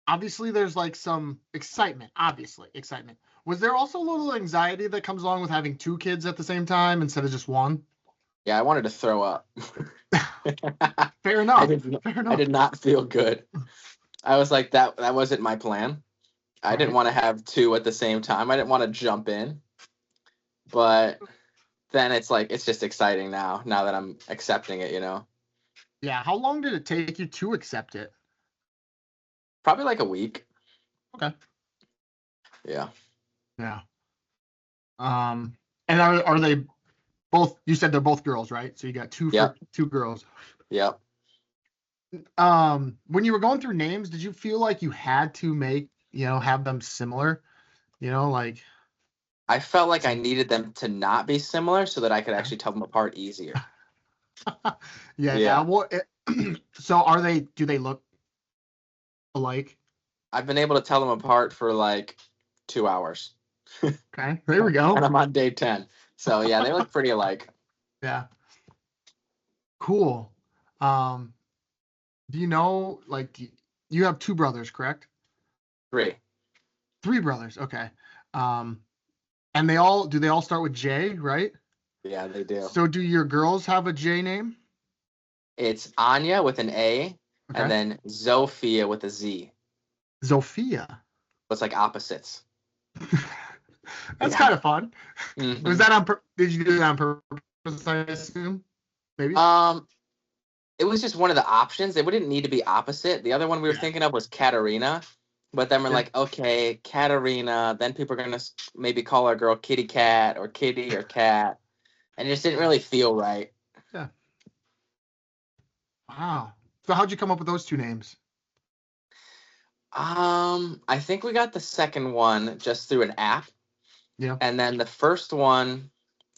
obviously there's like some excitement. Obviously, excitement. Was there also a little anxiety that comes along with having two kids at the same time instead of just one? Yeah, I wanted to throw up. Fair I enough. did. Fair I enough. did not feel good. I was like that. That wasn't my plan. I didn't Right. want to have two at the same time. I didn't want to jump in, but then it's like it's just exciting now. Now that I'm accepting it, Yeah. How long did it take you to accept it? probably like a week. Okay. Yeah. Yeah. Um. And are they both? You said they're both girls, right? So you got two for Yep. two girls. Yep. When you were going through names, did you feel like you had to make, have them similar? Like, I felt like I needed them to not be similar so that I could actually tell them apart easier. yeah. Yeah. What? So do they look alike? I've been able to tell them apart for like 2 hours. Okay, there we And go. I'm on day 10. So yeah, they look pretty alike. Yeah, cool. Um, do you know, like, you have two brothers, correct? 3. Three brothers. Okay. Um, and do they all start with J, right? Yeah, they do. So do your girls have a J name? It's Anya with an A and Okay. then Zofia with a Z. Zofia. It's like opposites. That's Yeah. kind of fun. Was hmm that did you do that on purpose, I assume? Maybe? Um, it was just one of the options. They wouldn't need to be opposite. The other one we were Yeah. thinking of was Katarina, but then we're Yeah. like, okay, Katarina. Then people are gonna maybe call our girl Kitty Cat or Kitty or Cat, and it just didn't really feel right. Yeah. Wow. So how'd you come up with those two names? I think we got the second one just through an app, Yeah. and then the first one,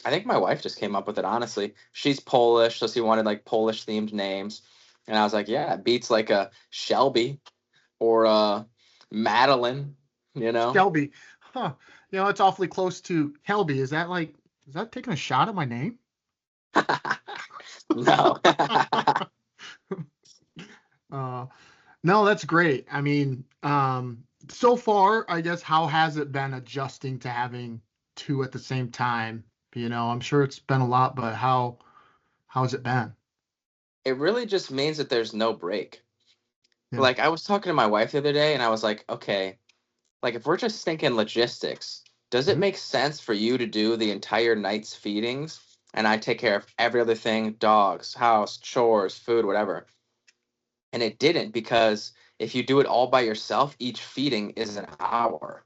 I think my wife just came up with it. Honestly, she's Polish, so she wanted like Polish themed names, and I was like, yeah, it beats like a Shelby or a Madeline, you know. Shelby. Huh. It's awfully close to Helby. Is that taking a shot at my name? No. uh, no, that's great. I mean, so far, I guess, how has it been adjusting to having two at the same time? I'm sure it's been a lot, but how's it been? It really just means that there's no break. Yeah. Like I was talking to my wife the other day and I was like, okay, like if we're just thinking logistics, does it Mhm. make sense for you to do the entire night's feedings and I take care of every other thing, dogs, house, chores, food, whatever? And it didn't because if you do it all by yourself, each feeding is an hour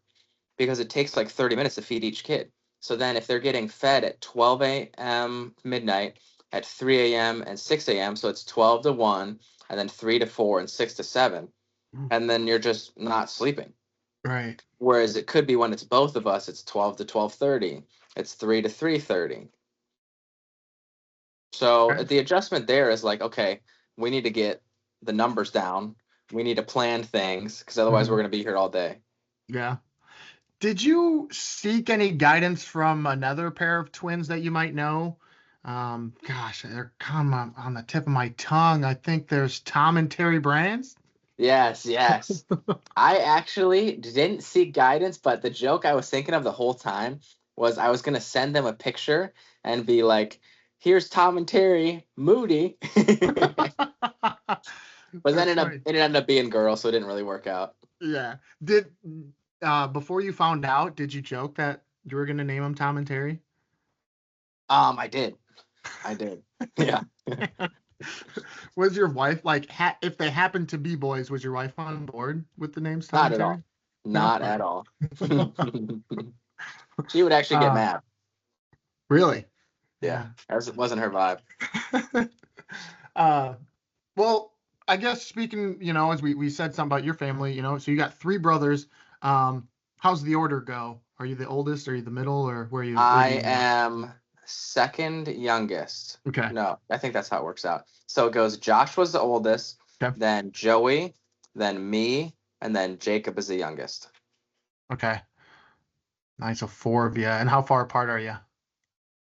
because it takes like 30 minutes to feed each kid. So then if they're getting fed at 12 a.m. midnight, at 3 a.m. and 6 a.m., so it's 12 to 1, and then 3 to 4 and 6 to 7, Mm. and then you're just not sleeping. Right. Whereas it could be when it's both of us, it's 12 to 12:30, it's 3 to 3:30. So Okay. the adjustment there is like, okay, we need to get the numbers down. We need to plan things because otherwise we're Mhm. going to be here all day. Yeah. Did you seek any guidance from another pair of twins that you might know? Gosh, they're come on the tip of my tongue. I think there's Tom and Terry Brands. Yes, yes. I actually didn't seek guidance, but the joke I was thinking of the whole time was I was going to send them a picture and be like, here's Tom and Terry, Moody. But then That's funny. it ended up being girls, so it didn't really work out. Yeah. Before you found out, did you joke that you were gonna name them Tom and Terry? I did. I did. Yeah. Was your wife like, if they happened to be boys, was your wife on board with the names Tom Not and at all. Terry? No? Not at Okay. all. She would actually get Uh, mad. really? Yeah. Yeah. As it wasn't her vibe. uh, well, I guess speaking, as we said something about your family, so you got three brothers. How's the order go? Are you the oldest? Are you the middle? Or where do I you rank? am second youngest. Okay. No, I think that's how it works out. So it goes Josh was the oldest, Okay. then Joey, then me, and then Jacob is the youngest. Okay. Nice. So four of you. And how far apart are you?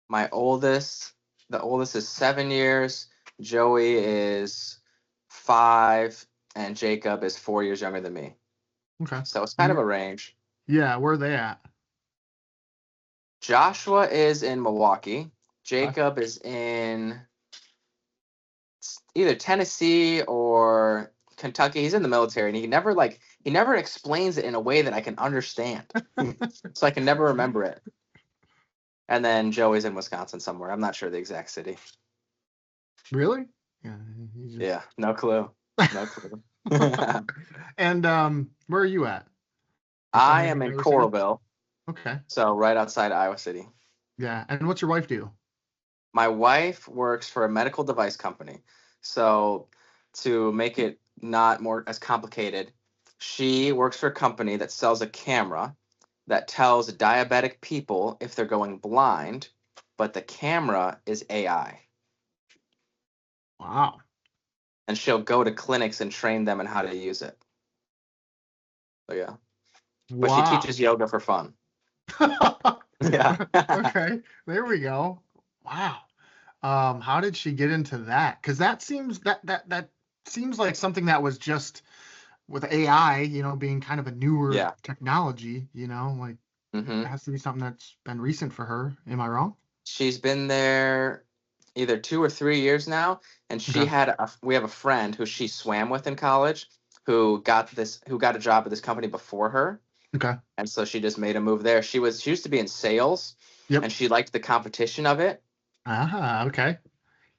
My oldest, the oldest is 7 years, Joey is 5, and Jacob is 4 years younger than me. Okay. So it's kind of And a range. yeah, where are they at? Joshua is in Milwaukee. Okay. Jacob is in either Tennessee or Kentucky. He's in the military, and he never explains it in a way that I can understand. So I can never remember it. And then Joey's in Wisconsin somewhere. I'm not sure the exact city. Really? Yeah, he just Yeah, no clue. No clue. And where are you at? You still I in am in Iowa City? Coralville, Okay. so right outside Iowa City. Yeah. And what's your wife do? My wife works for a medical device company. So to make it not more as complicated, she works for a company that sells a camera that tells diabetic people if they're going blind, but the camera is AI. Wow. And she'll go to clinics and train them in how to use it. So yeah. But she Wow. teaches yoga for fun. Yeah. Okay. There we go. Wow. How did she get into that? Because that seems like something that was just with AI, being kind of a newer Yeah. technology, like it hmm has to be something that's been recent for her. Am I wrong? She's been there either 2 or 3 years now, and Okay. we have a friend who she swam with in college who got a job at this company before her, Okay. and so she just made a move there. She used to be in sales, Yep. and she liked the competition of it, Okay.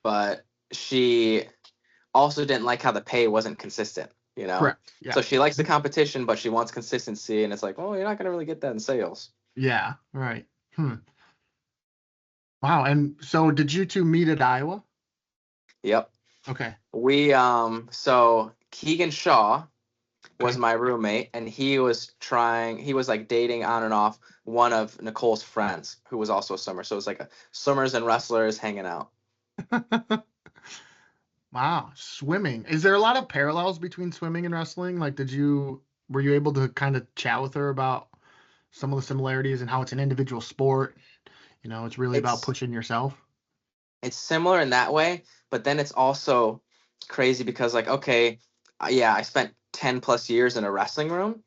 but she also didn't like how the pay wasn't consistent, you know? Correct. Yeah. So she likes the competition, but she wants consistency, and it's like, well, you're not going to really get that in sales. Yeah. Right. Hmm. Wow. And so did you two meet at Iowa? Yep. Okay. So Keegan Shaw was Okay. my roommate, and he was like dating on and off one of Nicole's friends who was also a swimmer. So it was like a swimmers and wrestlers hanging out. Wow. Swimming. Is there a lot of parallels between swimming and wrestling? Like, were you able to kind of chat with her about some of the similarities and how it's an individual sport? It's really about It's pushing yourself. it's similar in that way, but then it's also crazy because like, okay, yeah, I spent 10 plus years in a wrestling room,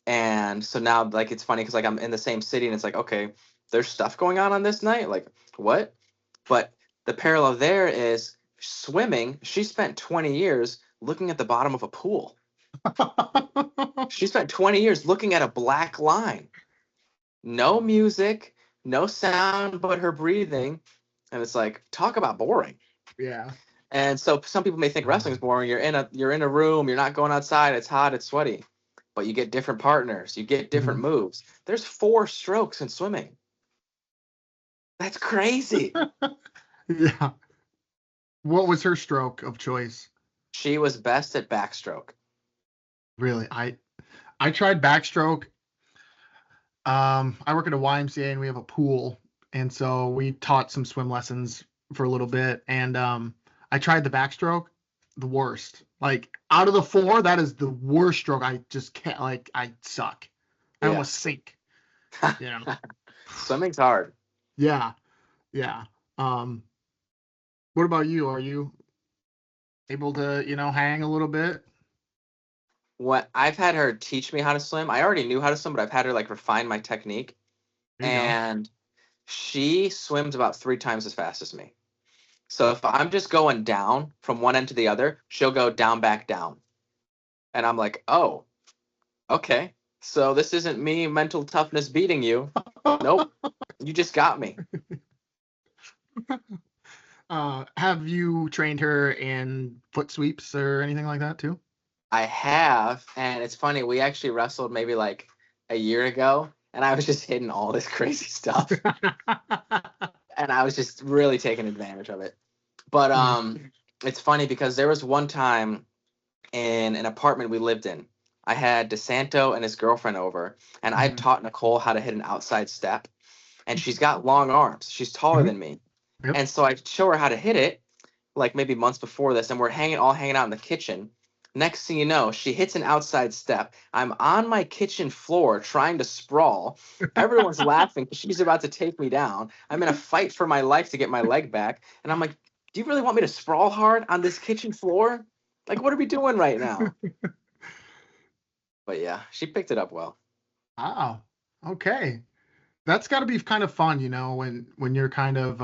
and so now like it's funny because like I'm in the same city and it's like, okay, there's stuff going on this night, like what? But the parallel there is swimming. She spent 20 years looking at the bottom of a pool. She spent 20 years looking at a black line. No music, no sound but her breathing. And it's like, talk about boring. Yeah. And so some people may think wrestling is boring. You're in a room, you're not going outside, it's hot, it's sweaty. But you get different partners, you get different Mhm. moves. There's 4 strokes in swimming. That's crazy. Yeah. What was her stroke of choice? She was best at backstroke. Really, I tried backstroke. I work at a YMCA and we have a pool, and so we taught some swim lessons for a little bit, and I tried the backstroke, the worst. Like out of the four, that is the worst stroke. I just can't. Like I suck. I Yeah. almost sink. You know. Swimming's hard. Yeah, yeah. Um, what about you? Are you able to, hang a little bit? What I've had her teach me how to swim. I already knew how to swim, but I've had her like refine my technique. There you go. And she swims about 3 times as fast as me. So if I'm just going down from one end to the other, she'll go down, back, down. And I'm like, oh, okay. So this isn't me mental toughness beating you. Nope. You just got me. Have you trained her in foot sweeps or anything like that too? I have, and it's funny, we actually wrestled maybe like a year ago, and I was just hitting all this crazy stuff. And I was just really taking advantage of it. But it's funny because there was one time in an apartment we lived in. I had DeSanto and his girlfriend over, and I Mhm. taught Nicole how to hit an outside step. And she's got long arms. She's taller Mhm. than me. Yep. And so I show her how to hit it, like maybe months before this, and we're all hanging out in the kitchen. Next thing you know, she hits an outside step. I'm on my kitchen floor trying to sprawl. Everyone's laughing because she's about to take me down. I'm in a fight for my life to get my leg back. And I'm like, do you really want me to sprawl hard on this kitchen floor? Like, what are we doing right now? But yeah, she picked it up well. Wow. Okay. That's got to be kind of fun, when you're kind of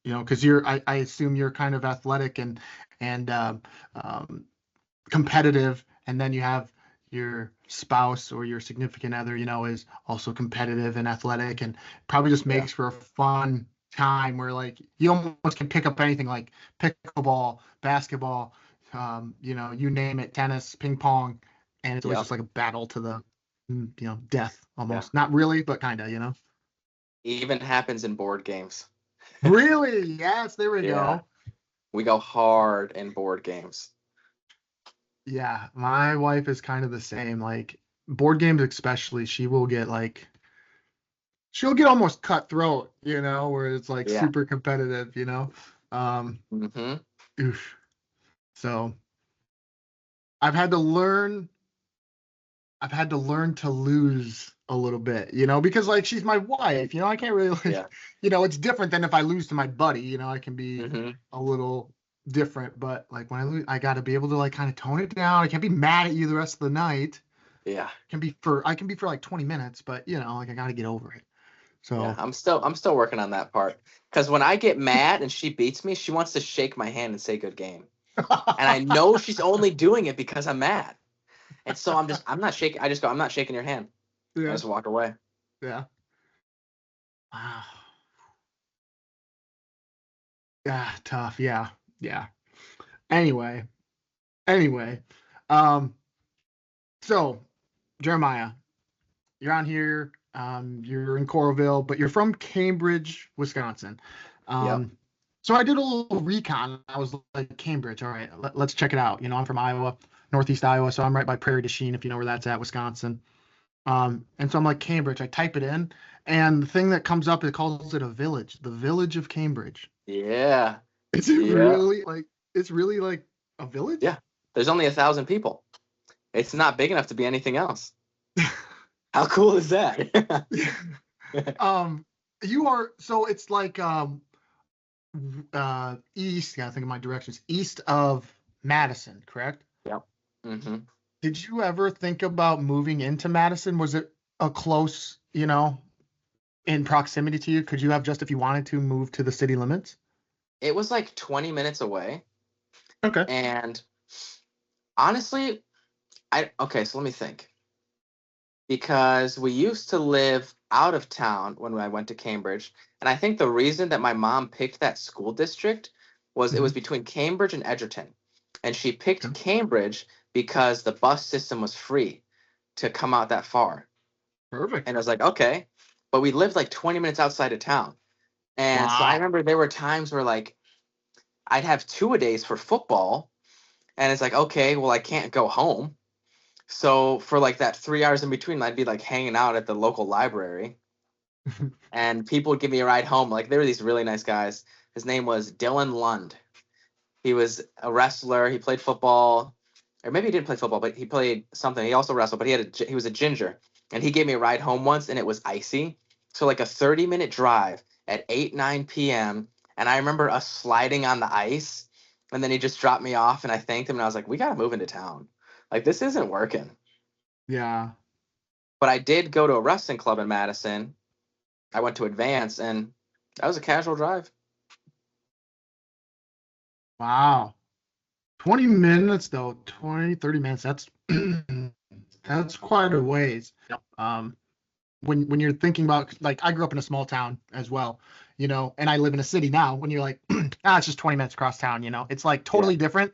because I assume you're kind of athletic and um, competitive, and then you have your spouse or your significant other, is also competitive and athletic, and probably just Yeah. makes for a fun time where like you almost can pick up anything like pickleball, basketball, you name it, tennis, ping pong, and it's always Yep. just like a battle to the death Yeah. almost. Not really, but kind of. Even happens in board games. Really? Yes, there we Yeah. go. We go hard in board games. Yeah, my wife is kind of the same. Like board games especially, she'll get almost cutthroat, where it's like Yeah. super competitive. Um, Mm-hmm. oof. So I've had to learn I've had to learn to lose a little bit, because like she's my wife, I can't really like, Yeah. it's different than if I lose to my buddy, I can be Mm-hmm. a little different, but like when I lose, I got to be able to like kind of tone it down. I can't be mad at you the rest of the night. Yeah. I can be for like 20 minutes, but like I got to get over it. Yeah. So, I'm still working on that part. Because when I get mad and she beats me, she wants to shake my hand and say good game. And I know she's only doing it because I'm mad. And so I'm not shaking. I just go, I'm not shaking your hand. I yeah, just walk away. yeah. Wow. Yeah, tough. Yeah, yeah. Anyway, um, so Jeremiah, you're on here. You're in Coralville, but you're from Cambridge, Wisconsin. Yep. Um, so I did a little recon. I was like, Cambridge, all right, let's check it out. I'm from Iowa, Northeast Iowa, so I'm right by Prairie du Chien, if you know where that's at, Wisconsin. And so I'm like Cambridge. I type it in, and the thing that comes up, it calls it a village, the village of Cambridge. Yeah. Is it Yeah. really like? It's really like a village? Yeah. There's only 1,000 people. It's not big enough to be anything else. How cool is that? um, you are so it's like east. Yeah, I think of my directions. East of Madison, correct? Yep. Mm-hmm. Did you ever think about moving into Madison? Was it a close, in proximity to you? Could you have just, if you wanted to, move to the city limits? It was like 20 minutes away. Okay. And honestly, okay, so let me think. Because we used to live out of town when I went to Cambridge. And I think the reason that my mom picked that school district was it was Hmm. between Cambridge and Edgerton. And she picked Okay. Cambridge because the bus system was free to come out that far. Perfect. And I was like, okay. But we lived like 20 minutes outside of town. And so I Wow. remember there were times where like I'd have two-a-days for football. And it's like, okay, well, I can't go home. So for like that 3 hours in between, I'd be like hanging out at the local library, and people would give me a ride home. Like there were these really nice guys. His name was Dylan Lund. He was a wrestler. He played football, or maybe he didn't play football, but he played something. He also wrestled, but he was a ginger, and he gave me a ride home once, and it was icy. So like a 30-minute drive at 8 9 p.m. And I remember us sliding on the ice, and then he just dropped me off, and I thanked him, and I was like, we gotta move into town. Like this isn't working. Yeah. But I did go to a wrestling club in Madison. I went to Advance, and that was a casual drive. Wow. 20 minutes though, 20, 30 minutes. That's that's quite a ways. Yep. When you're thinking about, like, I grew up in a small town as well, and I live in a city now. When you're like, it's just 20 minutes across town, it's like Yeah, totally different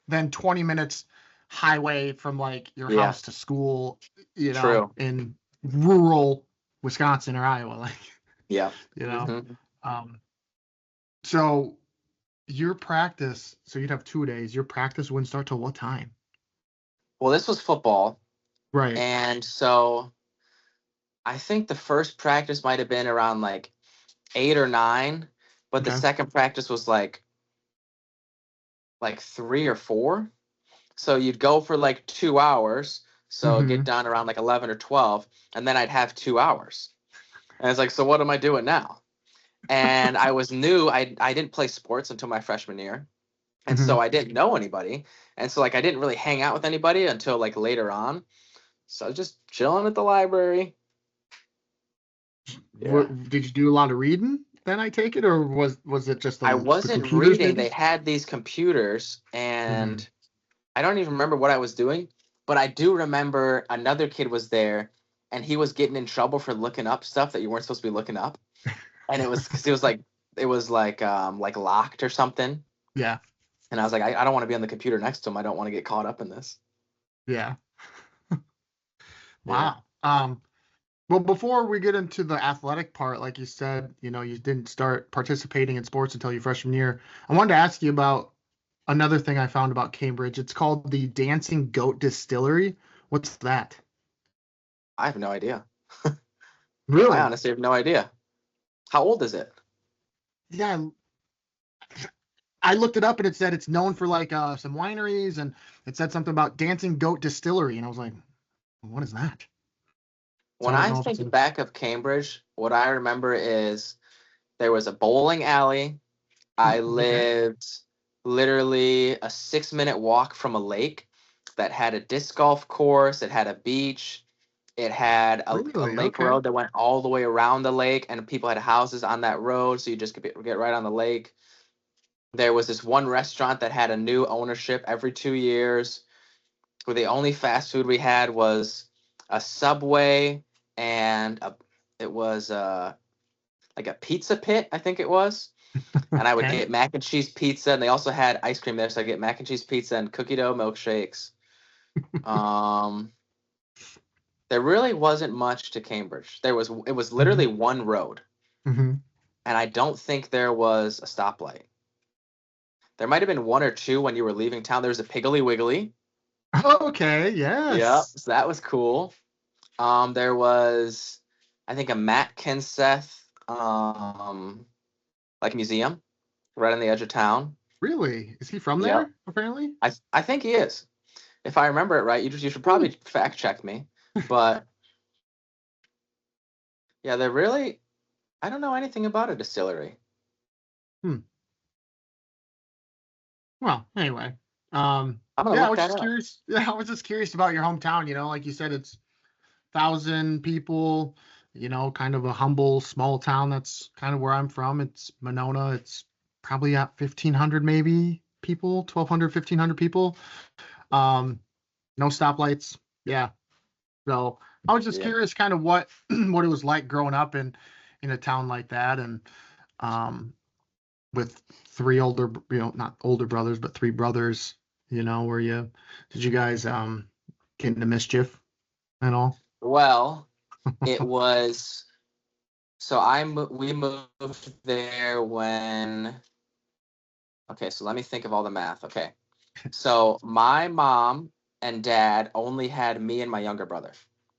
than 20 minutes highway from like your yeah, house to school, true. in rural Wisconsin or Iowa, like, Yeah. you know. Hmm. Um, so your practice, so you'd have 2 days. Your practice wouldn't start till what time? Well, this was football, Right. and so I think the first practice might have been around like 8 or 9, but the Okay. second practice was like 3 or 4. So you'd go for like 2 hours, so get Hmm. done around like 11 or 12, and then I'd have 2 hours. And it's like, so what am I doing now? And I was new. I didn't play sports until my freshman year. And so Hmm. I didn't know anybody. And so like I didn't really hang out with anybody until like later on. So just chilling at the library. Yeah. Did you do a lot of reading then, I take it, or was it just I the wasn't computers reading. They maybe? had these computers, Hmm. and I don't even remember what I was doing, but I do remember another kid was there, and he was getting in trouble for looking up stuff that you weren't supposed to be looking up, and it was because it was like locked or something, Yeah, and I was like, I don't want to be on the computer next to him. I don't want to get caught up in this. yeah. Yeah. Wow. Well, before we get into the athletic part, like you said, you didn't start participating in sports until your freshman year. I wanted to ask you about another thing I found about Cambridge. It's called the Dancing Goat Distillery. What's that? I have no idea. I Really? honestly have no idea. How old is it? Yeah, I looked it up and it said it's known for like some wineries, and it said something about Dancing Goat Distillery, and I was like, what is that? So When I don't I know if it's think in. back of Cambridge, what I remember is there was a bowling alley. I Okay. lived literally a 6-minute walk from a lake that had a disc golf course. It had a beach. It had a Really? lake Okay. road that went all the way around the lake, and people had houses on that road, so you just could get right on the lake. There was this one restaurant that had a new ownership every 2 years, where the only fast food we had was a Subway and it was like a pizza pit, I think it was. And I would Okay. get mac and cheese pizza, and they also had ice cream there, so I get mac and cheese pizza and cookie dough milkshakes. Um, there really wasn't much to Cambridge. It was literally Hmm. one road, Hmm. and I don't think there was a stoplight. There might have been one or two when you were leaving town. There was a Piggly Wiggly. Okay. Yeah, Yes. so that was cool. There was, I think, a Matt Kenseth, like museum right on the edge of town. Really? Is he from Yep, there, apparently? I think he is. If I remember it right, you should Hmm. probably fact check me. But yeah, they're really, I don't know anything about a distillery. Hmm. Well, anyway. Um, I'm gonna yeah, I look was that just up. curious. Yeah, I was just curious about your hometown, like you said, it's 1,000 people, kind of a humble small town. That's kind of where I'm from. It's Monona. It's probably at 1,500 maybe people, 1,200, 1,500 people. Um, no stoplights. Yeah. So I was just Yeah. curious kind of what what it was like growing up in a town like that, and um with three older, not older brothers, but three brothers, were you did you guys get into mischief and all? Well, it was, so we moved there when, okay, so let me think of all the math. Okay. So my mom and dad only had me and my younger brother.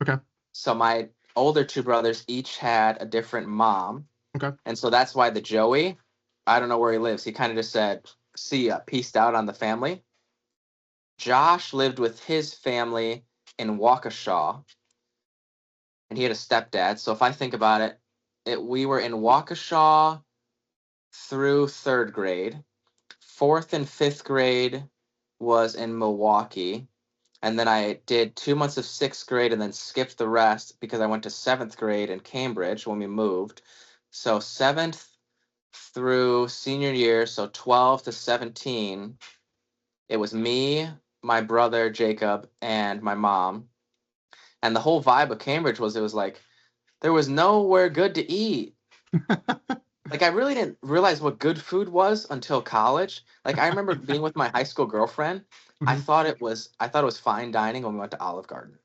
Okay. So my older two brothers each had a different mom. Okay. And so that's why the Joey, I don't know where he lives. He kind of just said, see ya, peaced out on the family. Josh lived with his family in Waukesha, and he had a stepdad. So if I think about it, we were in Waukesha through third grade. Fourth and fifth grade was in Milwaukee. And then I did 2 months of sixth grade and then skipped the rest because I went to seventh grade in Cambridge when we moved. So seventh through senior year, so 12 to 17, it was me, my brother Jacob, and my mom. And the whole vibe of Cambridge was, it was like there was nowhere good to eat. Like I really didn't realize what good food was until college. Like I remember being with my high school girlfriend. Mhm. I thought it was fine dining when we went to Olive Garden.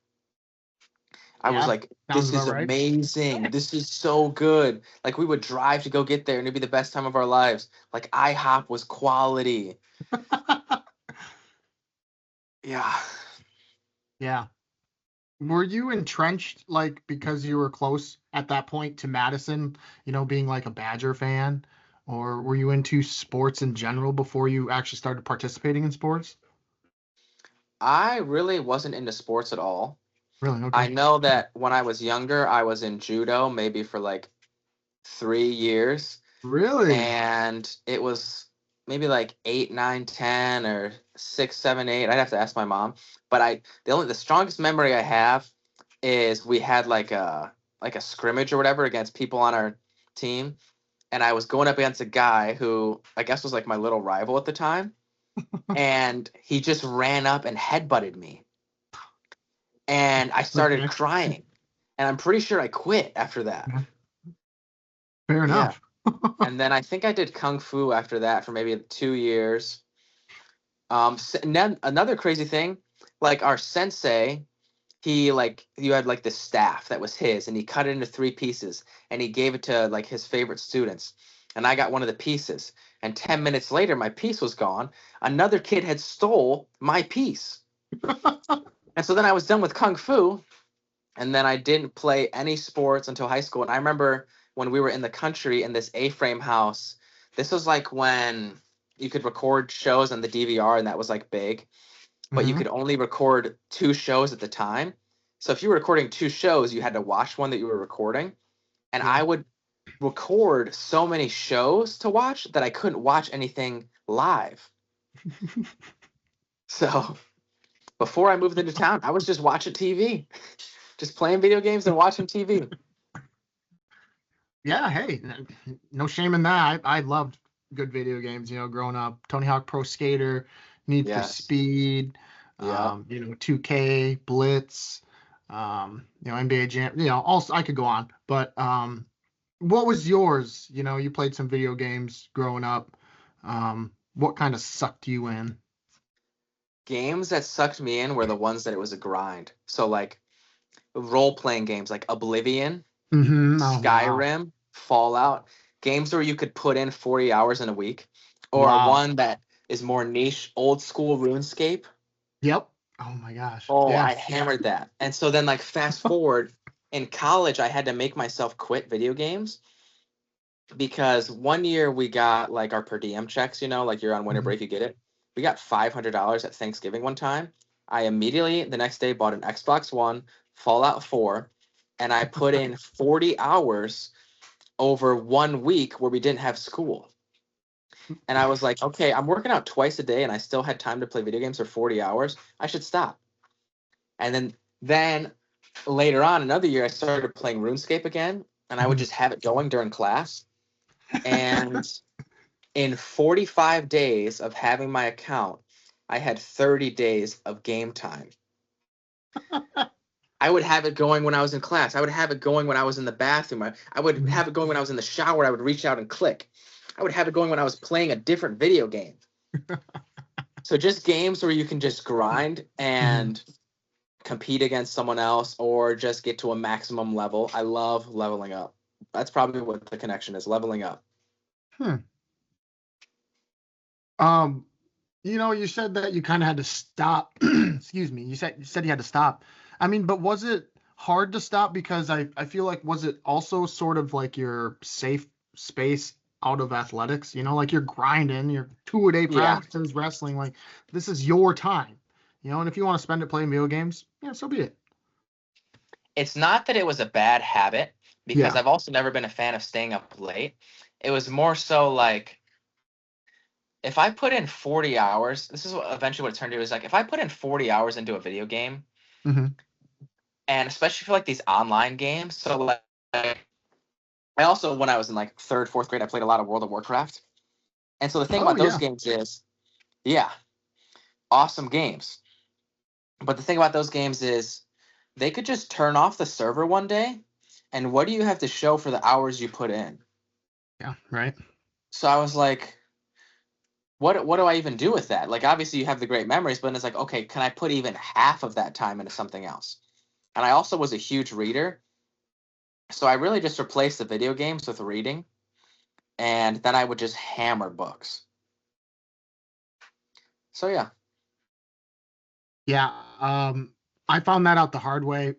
I was Yeah, like, sounds this about is right. amazing. This is so good. Like we would drive to go get there and it'd be the best time of our lives. Like IHOP was quality. Yeah. Yeah. Were you entrenched like because you were close at that point to Madison, being like a Badger fan, or were you into sports in general before you actually started participating in sports? I really wasn't into sports at all. Really? Okay. I know that when I was younger, I was in judo maybe for like 3 years. Really? And it was maybe like 8, 9, 10, or 6, 7, 8. I'd have to ask my mom. But the strongest memory I have is we had like a scrimmage or whatever against people on our team, and I was going up against a guy who I guess was like my little rival at the time, and he just ran up and headbutted me, and I started Okay. crying, and I'm pretty sure I quit after that. Yeah, fair Yeah, enough. and then I think I did kung fu after that for maybe 2 years. And then another crazy thing, like our sensei, he like you had like this staff that was his, and he cut it into three pieces, and he gave it to like his favorite students, and I got one of the pieces. And 10 minutes later, my piece was gone. Another kid had stole my piece, and so then I was done with kung fu, and then I didn't play any sports until high school. And I remember when we were in the country in this A-frame house. This was like when you could record shows on the DVR, and that was like big, but you Hmm. could only record two shows at the time. So if you were recording two shows, you had to watch one that you were recording. And Yeah. I would record so many shows to watch that I couldn't watch anything live. So before I moved into town, I was just watching TV, just playing video games and watching TV. Yeah, hey, no shame in that. I loved good video games, growing up. Tony Hawk Pro Skater, Need for Yes. Speed, Yeah. 2K, Blitz, NBA Jam, also I could go on. But what was yours? You played some video games growing up. What kind of sucked you in? Games that sucked me in were the ones that it was a grind. So like role playing games like Oblivion, Mm-hmm. Oh, wow. Skyrim, Fallout, games where you could put in 40 hours in a week, or Wow. one that is more niche, old school RuneScape. Yep. Oh my gosh. Oh, I Yes. hammered that. And so then, like, fast forward in college, I had to make myself quit video games because one year we got like our per diem checks, like you're on winter Mhm. break, you get it. We got $500 at Thanksgiving one time. I immediately the next day bought an Xbox One, Fallout 4, and I put in 40 hours over 1 week where we didn't have school. And I was like, okay, I'm working out twice a day and I still had time to play video games for 40 hours. I should stop. And then later on, another year, I started playing RuneScape again, and I would Mhm. just have it going during class. And in 45 days of having my account, I had 30 days of game time. I would have it going when I was in class. I would have it going when I was in the bathroom. I would Mhm. have it going when I was in the shower. I would reach out and click. I would have it going when I was playing a different video game. So just games where you can just grind Mhm. and compete against someone else or just get to a maximum level. I love leveling up. That's probably what the connection is, leveling up. Hmm. Um, you said that you kind of had to stop. Excuse me. You said you had to stop. I mean, but was it hard to stop? Because I feel like was it also sort of like your safe space out of athletics? Like you're grinding, you're 2-a-day Yeah. practices, wrestling. Like this is your time. And if you want to spend it playing video games, yeah, so be it. It's not that it was a bad habit because Yeah. I've also never been a fan of staying up late. It was more so like if I put in 40 hours, this is eventually what it turned to is like if I put in 40 hours into a video game, Hmm. and especially for like these online games, so like I also when I was in like third, fourth grade, I played a lot of World of Warcraft. And so the thing Oh about those yeah. games is, yeah, awesome games. But the thing about those games is they could just turn off the server one day, and what do you have to show for the hours you put in? Yeah. Right. So I was like, what do I even do with that? Like obviously you have the great memories, but it's like, okay, can I put even half of that time into something else? And I also was a huge reader, so I really just replaced the video games with reading, and then I would just hammer books. So yeah. Yeah. I found that out the hard way.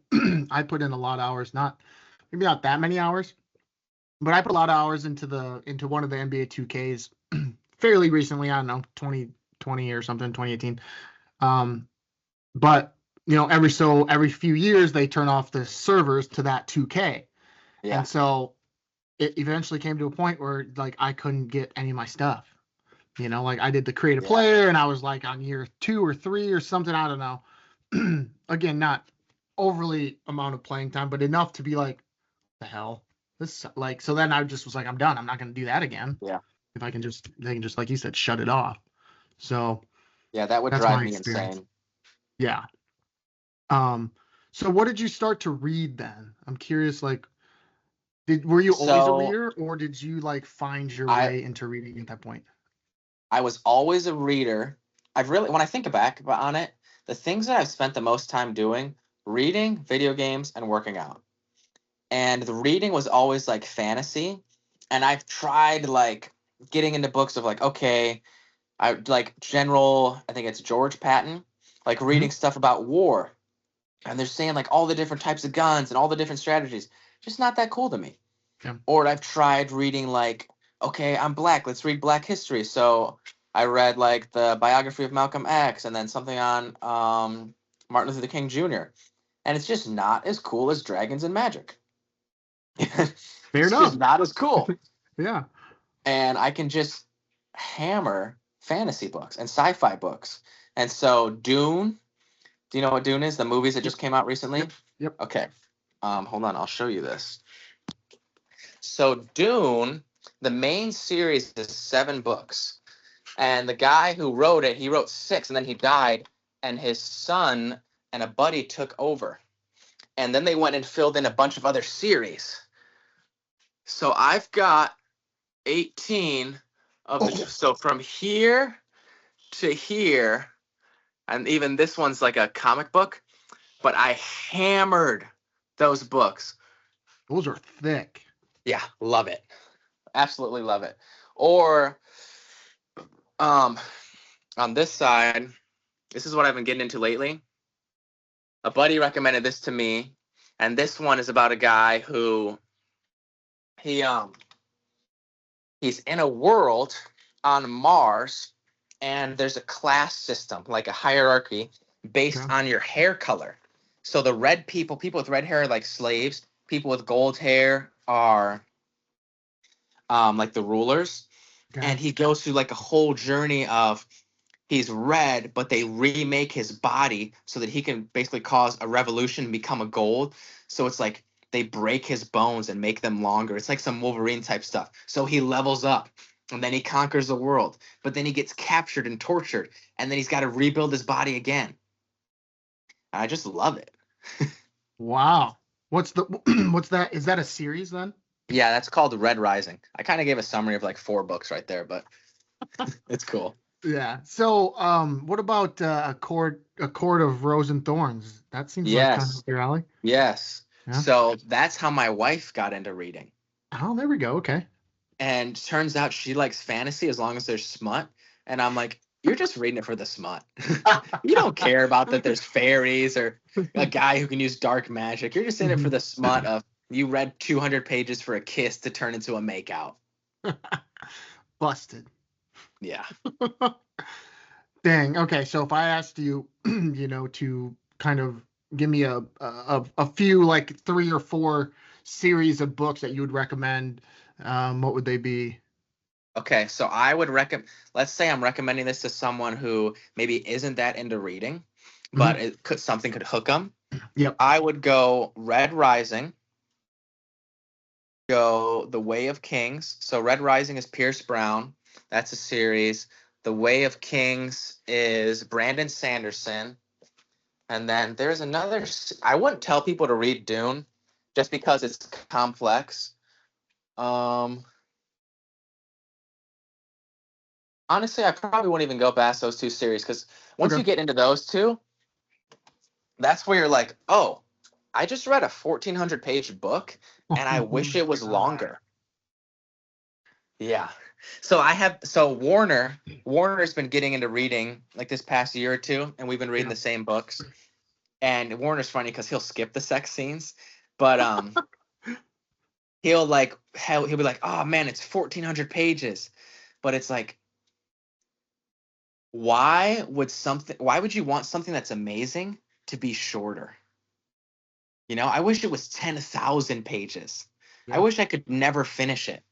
I put in a lot of hours, maybe not that many hours, but I put a lot of hours into one of the NBA 2Ks fairly recently. I don't know, 2020 or something, 2018. Um, but every few years they turn off the servers to that 2K, and Yeah. so it eventually came to a point where like I couldn't get any of my stuff. Like I did the create a Yeah. player, and I was like on year 2 or 3 or something. I don't know. Again, not overly amount of playing time, but enough to be like, the hell, this like. So then I just was like, I'm done. I'm not going to do that again. Yeah. If I can just, they can just, like you said, shut it off. So Yeah, that would that's drive my me experience. insane. Yeah. Um. So what did you start to read then? I'm curious. Like, were you always a So reader, or did you like find your I way into reading at that point? I was always a reader. I've really, when I think back on it, the things that I've spent the most time doing, reading, video games, and working out. And the reading was always like fantasy. And I've tried like getting into books of like, okay, I like general, I think it's George Patton, like Mhm. reading stuff about war. And they're saying like all the different types of guns and all the different strategies. Just not that cool to me. Yeah. Or I've tried reading like, okay, I'm black, let's read Black history. So I read like the biography of Malcolm X and then something on Martin Luther King Jr. And it's just not as cool as Dragons and Magic. Fair It's just enough. not as cool. Yeah. And I can just hammer fantasy books and sci-fi books. And so Dune, do you know what Dune is? The movies that Yep. just came out recently? Yep. Yep. Okay. Hold on, I'll show you this. So Dune, the main series is 7 books. And the guy who wrote it, he wrote 6 and then he died and his son and a buddy took over. And then they went and filled in a bunch of other series. So I've got 18 of the, Oh, so from here to here, and even this one's like a comic book, but I hammered those books. those are thick. Yeah, love it. Absolutely love it. Or um on this side, this is what I've been getting into lately. A buddy recommended this to me, and this one is about a guy who he he's in a world on Mars, and there's a class system, like a hierarchy based Okay. on your hair color. So the red people, people with red hair are like slaves. People with gold hair are like the rulers. Okay. And he goes through like a whole journey of he's red, but they remake his body so that he can basically cause a revolution and become a gold. So it's like they break his bones and make them longer. It's like some Wolverine type stuff. So he levels up and then he conquers the world, but then he gets captured and tortured and then he's got to rebuild his body again. And I just love it. Wow. What's the what's that? Is that a series then? Yeah, that's called Red Rising. I kind of gave a summary of like 4 books right there, but it's cool. Yeah. So, what about a court of rose and thorns? That seems like kind of Yes. up your alley. Yes. Yeah. So that's how my wife got into reading. Oh, there we go. Okay. And turns out she likes fantasy as long as there's smut. And I'm like, you're just reading it for the smut. You don't care about that there's fairies or a guy who can use dark magic. You're just in it for Mhm. the smut of you read 200 pages for a kiss to turn into a makeout. Busted. Yeah. Dang. Okay. So if I asked you, to kind of give me a few like 3 or 4 series of books that you would recommend, what would they be? Okay. So I would recommend, let's say I'm recommending this to someone who maybe isn't that into reading, but Mhm. something could hook them. Yep. I would go Red Rising, go The Way of Kings. So Red Rising is Pierce Brown. That's a series. The Way of Kings is Brandon Sanderson. And then there's another. I wouldn't tell people to read Dune just because it's complex. Um, Honestly, I probably wouldn't even go past those 2 series because once Okay. you get into those 2, that's where you're like, oh, I just read a 1,400 page book and I Oh wish it was God. longer. Yeah. So Warner's been getting into reading like this past year or 2, and we've been reading Yeah. the same books. And Warner's funny because he'll skip the sex scenes, but he'll be like, oh man, it's 1,400 pages, but it's like, why would you want something that's amazing to be shorter? I wish it was 10,000 pages. I Yeah. wish I could never finish it.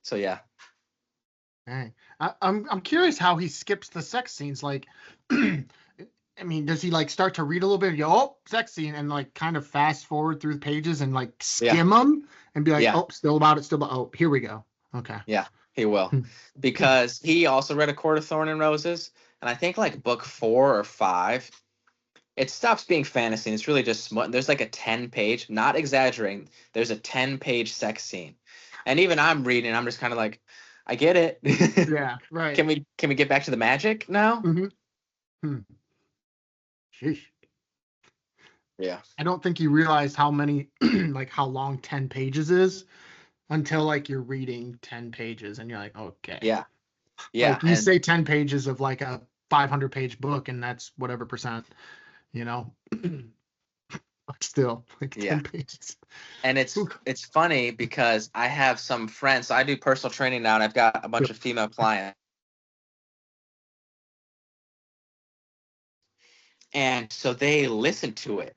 So yeah. Dang. I'm curious how he skips the sex scenes. Like, I mean, does he like start to read a little bit and go, oh, sex scene, and like kind of fast forward through the pages and like Yeah. skim them and be like, Yeah. oh, still about it, still about, oh, here we go. Okay. Yeah, he will. Hmm. Because he also read A Court of Thorn and Roses. And I think like book 4 or 5, it stops being fantasy. And it's really just smut. There's like a 10-page, not exaggerating, there's a 10-page sex scene. And even I'm reading, I'm just kind of like, I get it. Yeah, right. Can we get back to the magic now? Hmm. Hmm. Sheesh. Yeah. I don't think you realize how many, like how long 10 pages is until like you're reading 10 pages and you're like, okay. Yeah. Yeah. Like you And say 10 pages of like a 500-page book and that's whatever percent, you know, but still like yeah. 10 pages. And it's funny because I have some friends. So I do personal training now, and I've got a bunch of female clients. And so they listen to it.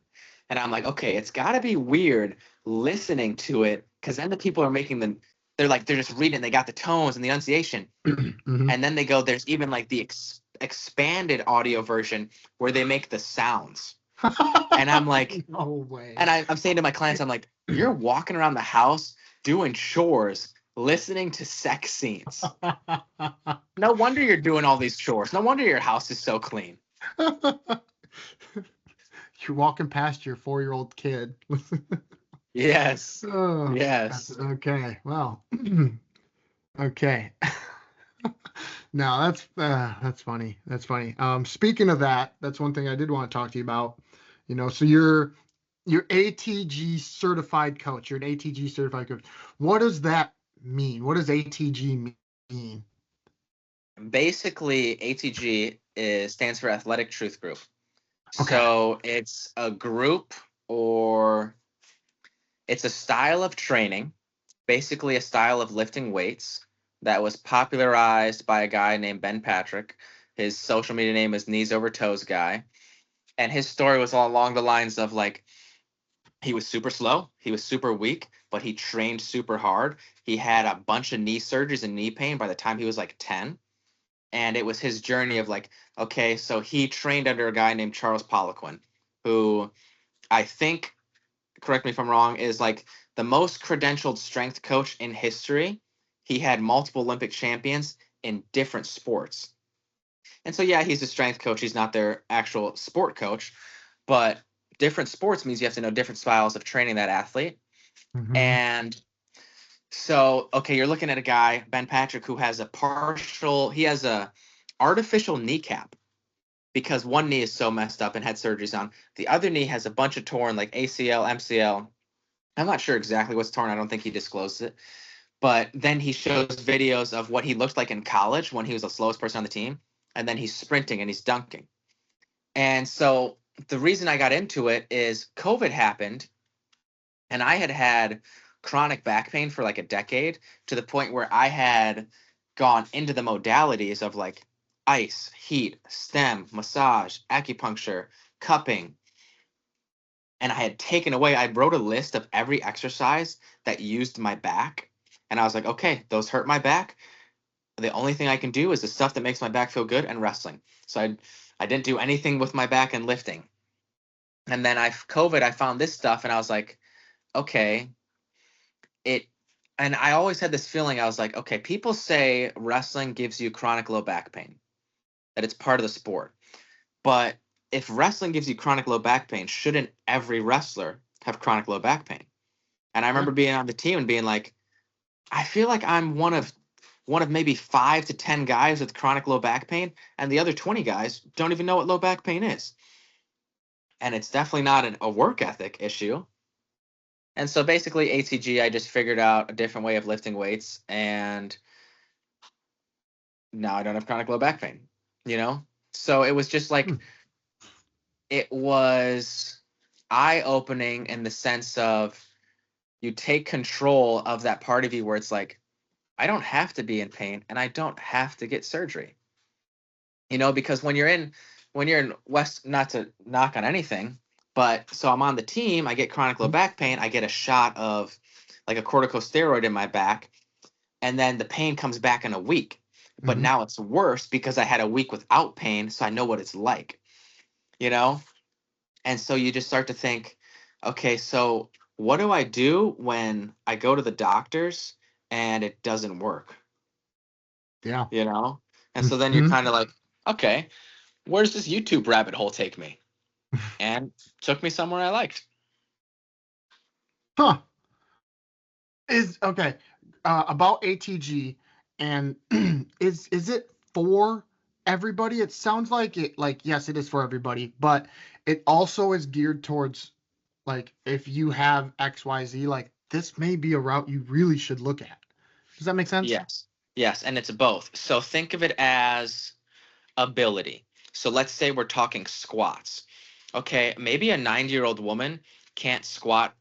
And I'm like, okay, it's got to be weird listening to it, because then the people are making them, they're just reading, they got the tones and the enunciation. Mm-hmm. And then they go, there's even like the expanded audio version where they make the sounds. And I'm like, no way. and I'm saying to my clients, I'm like, you're walking around the house doing chores, listening to sex scenes. No wonder you're doing all these chores. No wonder your house is so clean. You're walking past your 4-year-old kid. Yes. Oh, Yes. okay. Well, okay. No, that's funny. That's funny. Speaking of that, that's one thing I did want to talk to you about. So you're ATG certified coach. You're an ATG certified coach. What does that mean? What does ATG mean? Basically, ATG stands for Athletic Truth Group. Okay. So it's a group, or it's a style of training, basically a style of lifting weights that was popularized by a guy named Ben Patrick. His social media name is Knees Over Toes Guy. And his story was all along the lines of like, he was super slow, he was super weak, but he trained super hard. He had a bunch of knee surgeries and knee pain by the time he was like 10. And it was his journey of like, okay, so he trained under a guy named Charles Poliquin, who I think, correct me if I'm wrong, is like the most credentialed strength coach in history. He had multiple Olympic champions in different sports. And so, yeah, he's a strength coach. He's not their actual sport coach, but different sports means you have to know different styles of training that athlete. Mm-hmm. And so, okay, you're looking at a guy, Ben Patrick, who has he has a artificial kneecap because one knee is so messed up and had surgeries on. The other knee has a bunch of torn, like ACL, MCL. I'm not sure exactly what's torn. I don't think he disclosed it. But then he shows videos of what he looked like in college when he was the slowest person on the team. And then he's sprinting and he's dunking. And so the reason I got into it is COVID happened, and I had chronic back pain for like a decade, to the point where I had gone into the modalities of like ice, heat, stem, massage, acupuncture, cupping. And I wrote a list of every exercise that used my back. And I was like, okay, those hurt my back. The only thing I can do is the stuff that makes my back feel good, and wrestling. So I didn't do anything with my back and lifting. And then I found this stuff, and I was like, okay, and I always had this feeling. I was like, okay, people say wrestling gives you chronic low back pain, that it's part of the sport. But if wrestling gives you chronic low back pain, shouldn't every wrestler have chronic low back pain? And I Yeah. remember being on the team and being like, I feel like I'm one of maybe 5 to 10 guys with chronic low back pain, and the other 20 guys don't even know what low back pain is. And it's definitely not a work ethic issue. And so basically, ATG, I just figured out a different way of lifting weights, and now I don't have chronic low back pain, you know? So it was just Hmm. like, it was eye opening in the sense of you take control of that part of you where it's like, I don't have to be in pain and I don't have to get surgery. Because when you're in West, not to knock on anything, but so I'm on the team, I get chronic low back pain, I get a shot of like a corticosteroid in my back, and then the pain comes back in a week. But Mm-hmm. now it's worse because I had a week without pain, so I know what it's like. you know? And so you just start to think, okay, so what do I do when I go to the doctors and it doesn't work, Yeah. you know? And so then you're Hmm. kind of like, okay, where does this YouTube rabbit hole take me? And took me somewhere I liked. Huh. Is okay. About ATG, and is it for everybody? It sounds like it. Like yes, it is for everybody, but it also is geared towards like if you have XYZ, like this may be a route you really should look at. Does that make sense? Yes. Yes, and it's both. So think of it as ability. So let's say we're talking squats. Okay, maybe a 90-year-old woman can't squat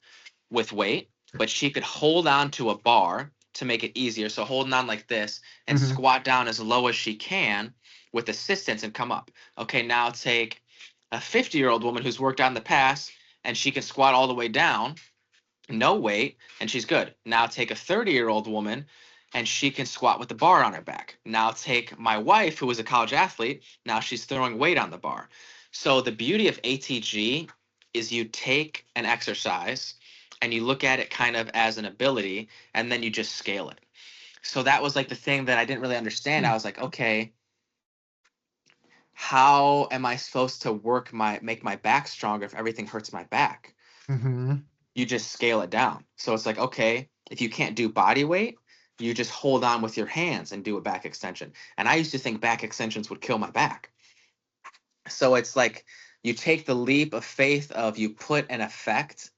with weight, but she could hold on to a bar to make it easier. So holding on like this and Hmm. squat down as low as she can with assistance and come up. Okay, now take a 50-year-old woman who's worked out in the past and she can squat all the way down, no weight, and she's good. Now take a 30-year-old woman and she can squat with the bar on her back. Now take my wife, who was a college athlete. Now she's throwing weight on the bar. So the beauty of ATG is you take an exercise and you look at it kind of as an ability and then you just scale it. So that was like the thing that I didn't really understand. I was like, okay, how am I supposed to make my back stronger if everything hurts my back? Hmm. You just scale it down. So it's like, okay, if you can't do body weight, you just hold on with your hands and do a back extension. And I used to think back extensions would kill my back. So it's like you take the leap of faith of you put an effect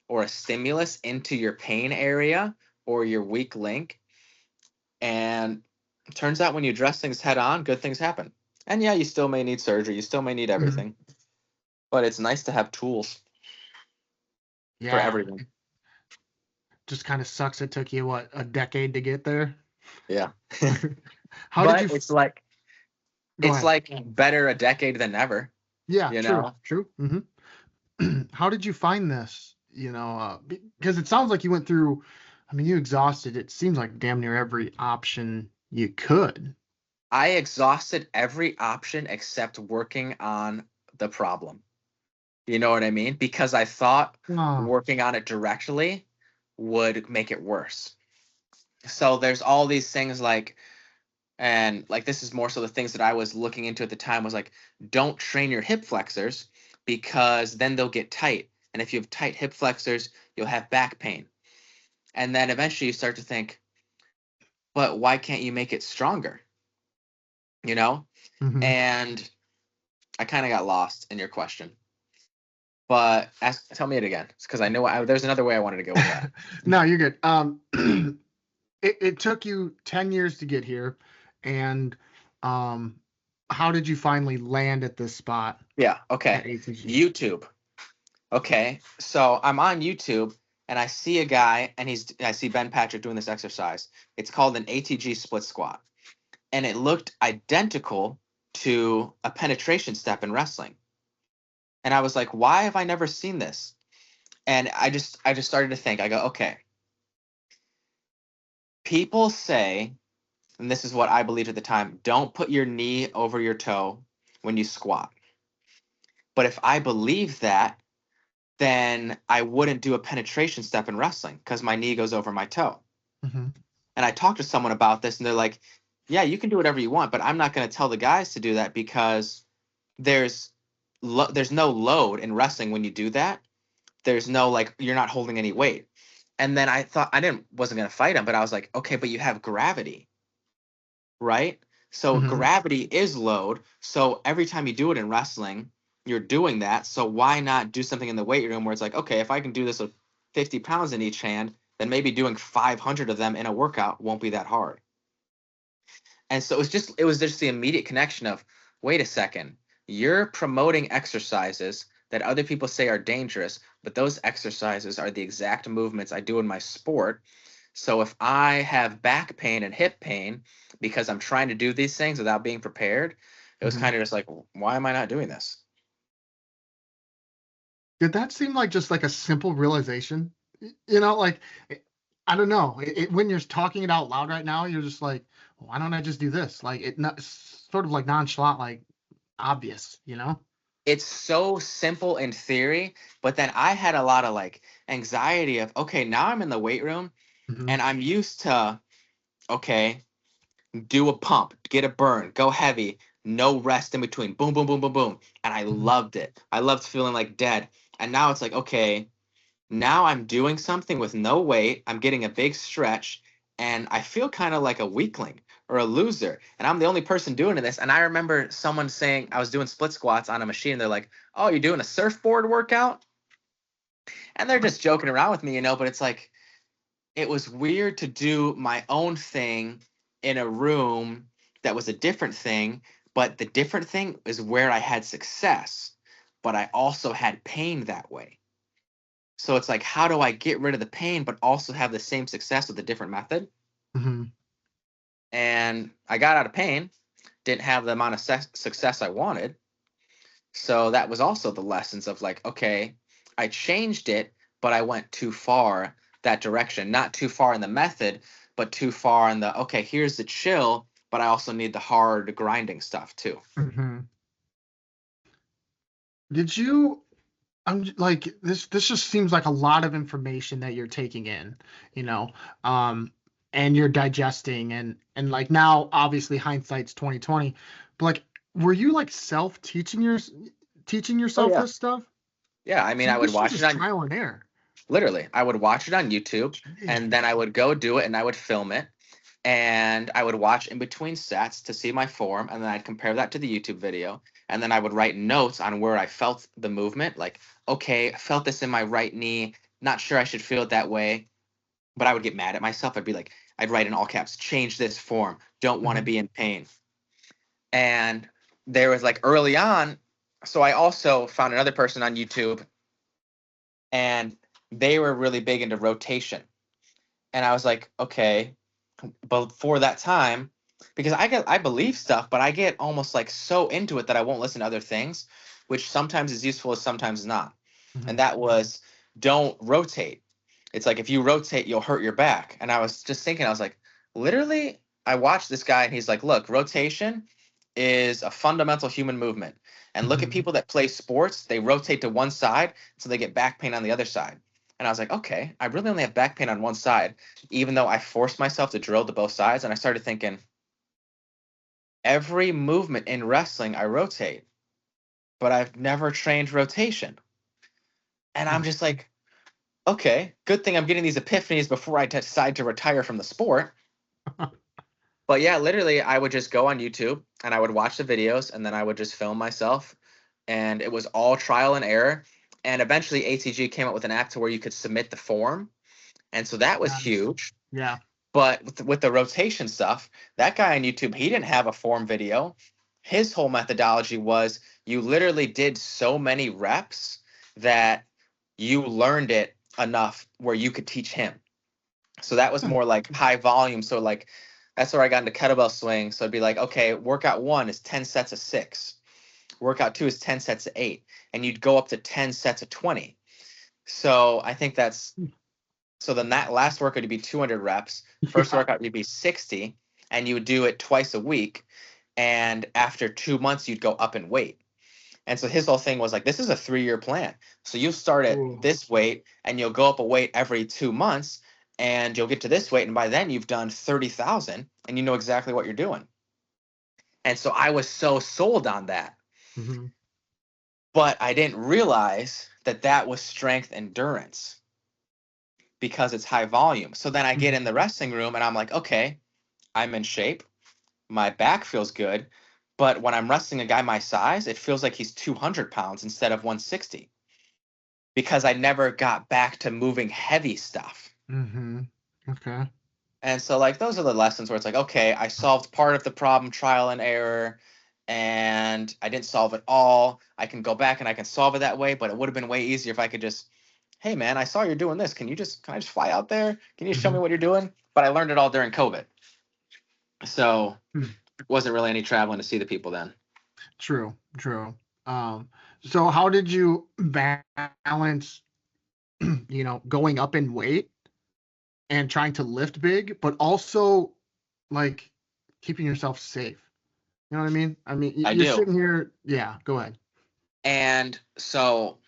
or a stimulus into your pain area or your weak link. And it turns out when you address things head on, good things happen. And yeah, you still may need surgery, you still may need Hmm. everything, but it's nice to have tools for Yeah. everything. Just kind of sucks. It took you what, a decade to get there. Yeah. How did But you go it's ahead? like better a decade than never, Yeah, you true, know? true. Hmm. How did you find this? Because it sounds like you went through, I mean, you exhausted, it seems like damn near every option you could. I exhausted every option except working on the problem. You know what I mean? Because I thought Oh. working on it directly would make it worse. So there's all these things like, and like this is more so the things that I was looking into at the time was like, don't train your hip flexors because then they'll get tight. And if you have tight hip flexors, you'll have back pain. And then eventually you start to think, but why can't you make it stronger? You know? Hmm. And I kind of got lost in your question. But tell me it again, because I know there's another way I wanted to go with that. No, you're good. It took you 10 years to get here, and um, how did you finally land at this spot Yeah. Okay. at ATG? YouTube. Okay. So I'm on YouTube and I see a guy and I see Ben Patrick doing this exercise. It's called an ATG split squat. And it looked identical to a penetration step in wrestling. And I was like, why have I never seen this? And I just started to think. I go, okay, people say, and this is what I believed at the time, don't put your knee over your toe when you squat. But if I believe that, then I wouldn't do a penetration step in wrestling because my knee goes over my toe. Hmm. And I talked to someone about this and they're like, yeah, you can do whatever you want, but I'm not going to tell the guys to do that because there's there's no load in wrestling when you do that. There's no like you're not holding any weight. And then I thought I didn't wasn't going to fight him, but I was like, okay, but you have gravity, right? So Hmm. gravity is load. So every time you do it in wrestling, you're doing that. So why not do something in the weight room where it's like, okay, if I can do this with 50 pounds in each hand, then maybe doing 500 of them in a workout won't be that hard. And so it was just the immediate connection of, wait a second, you're promoting exercises that other people say are dangerous, but those exercises are the exact movements I do in my sport. So if I have back pain and hip pain because I'm trying to do these things without being prepared, it was Hmm. kind of just like, why am I not doing this? Did that seem like just like a simple realization? Like I don't know. When you're talking it out loud right now, you're just like, why don't I just do this? Like it not sort of like nonchalant, like obvious. it's so simple in theory, but then I had a lot of like anxiety of, okay, now I'm in the weight room Hmm. and I'm used to, okay, do a pump, get a burn, go heavy, no rest in between, boom, boom, boom, boom, boom. And I Hmm. loved it. I loved feeling like dead. And now it's like, okay, now I'm doing something with no weight. I'm getting a big stretch, and I feel kind of like a weakling or a loser. And I'm the only person doing this. And I remember someone saying I was doing split squats on a machine. They're like, "Oh, you're doing a surfboard workout?" And they're just joking around with me, but it's like it was weird to do my own thing in a room that was a different thing, but the different thing is where I had success, but I also had pain that way. So it's like, how do I get rid of the pain, but also have the same success with a different method? Hmm. And I got out of pain, didn't have the amount of success I wanted. So that was also the lessons of like, okay, I changed it, but I went too far that direction. Not too far in the method, but too far in the, okay, here's the chill, but I also need the hard grinding stuff too. Hmm. Did you? Like this. This just seems like a lot of information that you're taking in, you know, um, and you're digesting, and like now, obviously, hindsight's 2020. But like, were you like teaching Oh yourself yeah. this stuff? Yeah, I mean, See, I would this was watch it just on trial and error. literally, I would watch it on YouTube and then Jeez. I would go do it and I would film it and I would watch in between sets to see my form, and then I'd compare that to the YouTube video, and then I would write notes on where I felt the movement, like, okay, I felt this in my right knee, not sure I should feel it that way, but I would get mad at myself. I'd be like, I'd write in all caps, change this form, don't want to Hmm. be in pain. And there was like early on, so I also found another person on YouTube, and they were really big into rotation. And I was like, okay, but for that time, because I believe stuff, but I get almost like so into it that I won't listen to other things, which sometimes is useful, sometimes not. And Hmm. that was, don't rotate. It's like if you rotate, you'll hurt your back. And I was just thinking, I was like, literally, I watched this guy and he's like, look, rotation is a fundamental human movement. And look at Hmm. people that play sports, they rotate to one side so they get back pain on the other side. And I was like, okay, I really only have back pain on one side, even though I forced myself to drill to both sides. And I started thinking, every movement in wrestling, I rotate, but I've never trained rotation. And I'm just like, okay, good thing I'm getting these epiphanies before I decide to retire from the sport. But yeah, literally, I would just go on YouTube and I would watch the videos and then I would just film myself. And it was all trial and error. And eventually, ATG came up with an app to where you could submit the form. And so that was Nice. huge. Yeah. But with the rotation stuff, that guy on YouTube, he didn't have a form video. His whole methodology was you literally did so many reps that you learned it enough where you could teach him. So that was Hmm. more like high volume. So like that's where I got into kettlebell swing. So it'd be like, okay, workout 1 is 10 sets of 6. Workout 2 is 10 sets of 8. And you'd go up to 10 sets of 20. So I think that's so then that last workout would be 200 reps. First Yeah. workout would be 60, and you would do it twice a week. And after 2 months, you'd go up in weight. And so his whole thing was like, this is a 3-year plan. So you'll start at Ooh. this weight and you'll go up a weight every 2 months and you'll get to this weight. And by then you've done 30,000 and you know exactly what you're doing. And so I was so sold on that. Hmm. But I didn't realize that that was strength endurance because it's high volume. So then I get in Hmm. the wrestling room and I'm like, okay, I'm in shape. My back feels good. But when I'm wrestling a guy my size, it feels like he's 200 pounds instead of 160 because I never got back to moving heavy stuff. Hmm. Okay. And so, like, those are the lessons where it's like, okay, I solved part of the problem, trial and error, and I didn't solve it all. I can go back and I can solve it that way, but it would have been way easier if I could just, hey, man, I saw you're doing this. Can I just fly out there? Can you show me Hmm. what you're doing? But I learned it all during COVID. So, wasn't really any traveling to see the people then. True. True. Um, so how did you balance, going up in weight and trying to lift big, but also like keeping yourself safe? You know what I mean? I mean, I you're do. sitting here. Yeah, go ahead. And so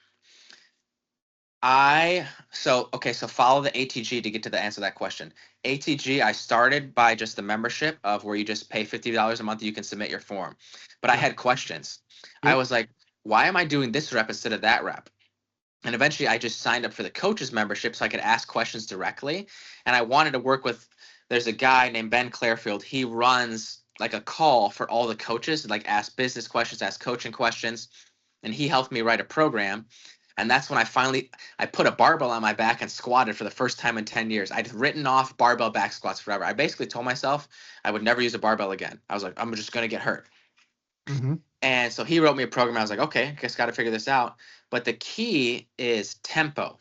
so follow the ATG to get to the answer to that question. ATG, I started by just the membership of where you just pay $50 a month, you can submit your form. But I Yeah. had questions. I Yep. was like, why am I doing this rep instead of that rep? And eventually I just signed up for the coaches membership so I could ask questions directly. And I wanted to work with, there's a guy named Ben Clarefield. He runs like a call for all the coaches to like ask business questions, ask coaching questions. And he helped me write a program. And that's when I put a barbell on my back and squatted for the first time in 10 years. I'd written off barbell back squats forever. I basically told myself I would never use a barbell again. I was like, I'm just going to get hurt. Mm-hmm. And so he wrote me a program. I was like, okay, I guess got to figure this out. But the key is tempo.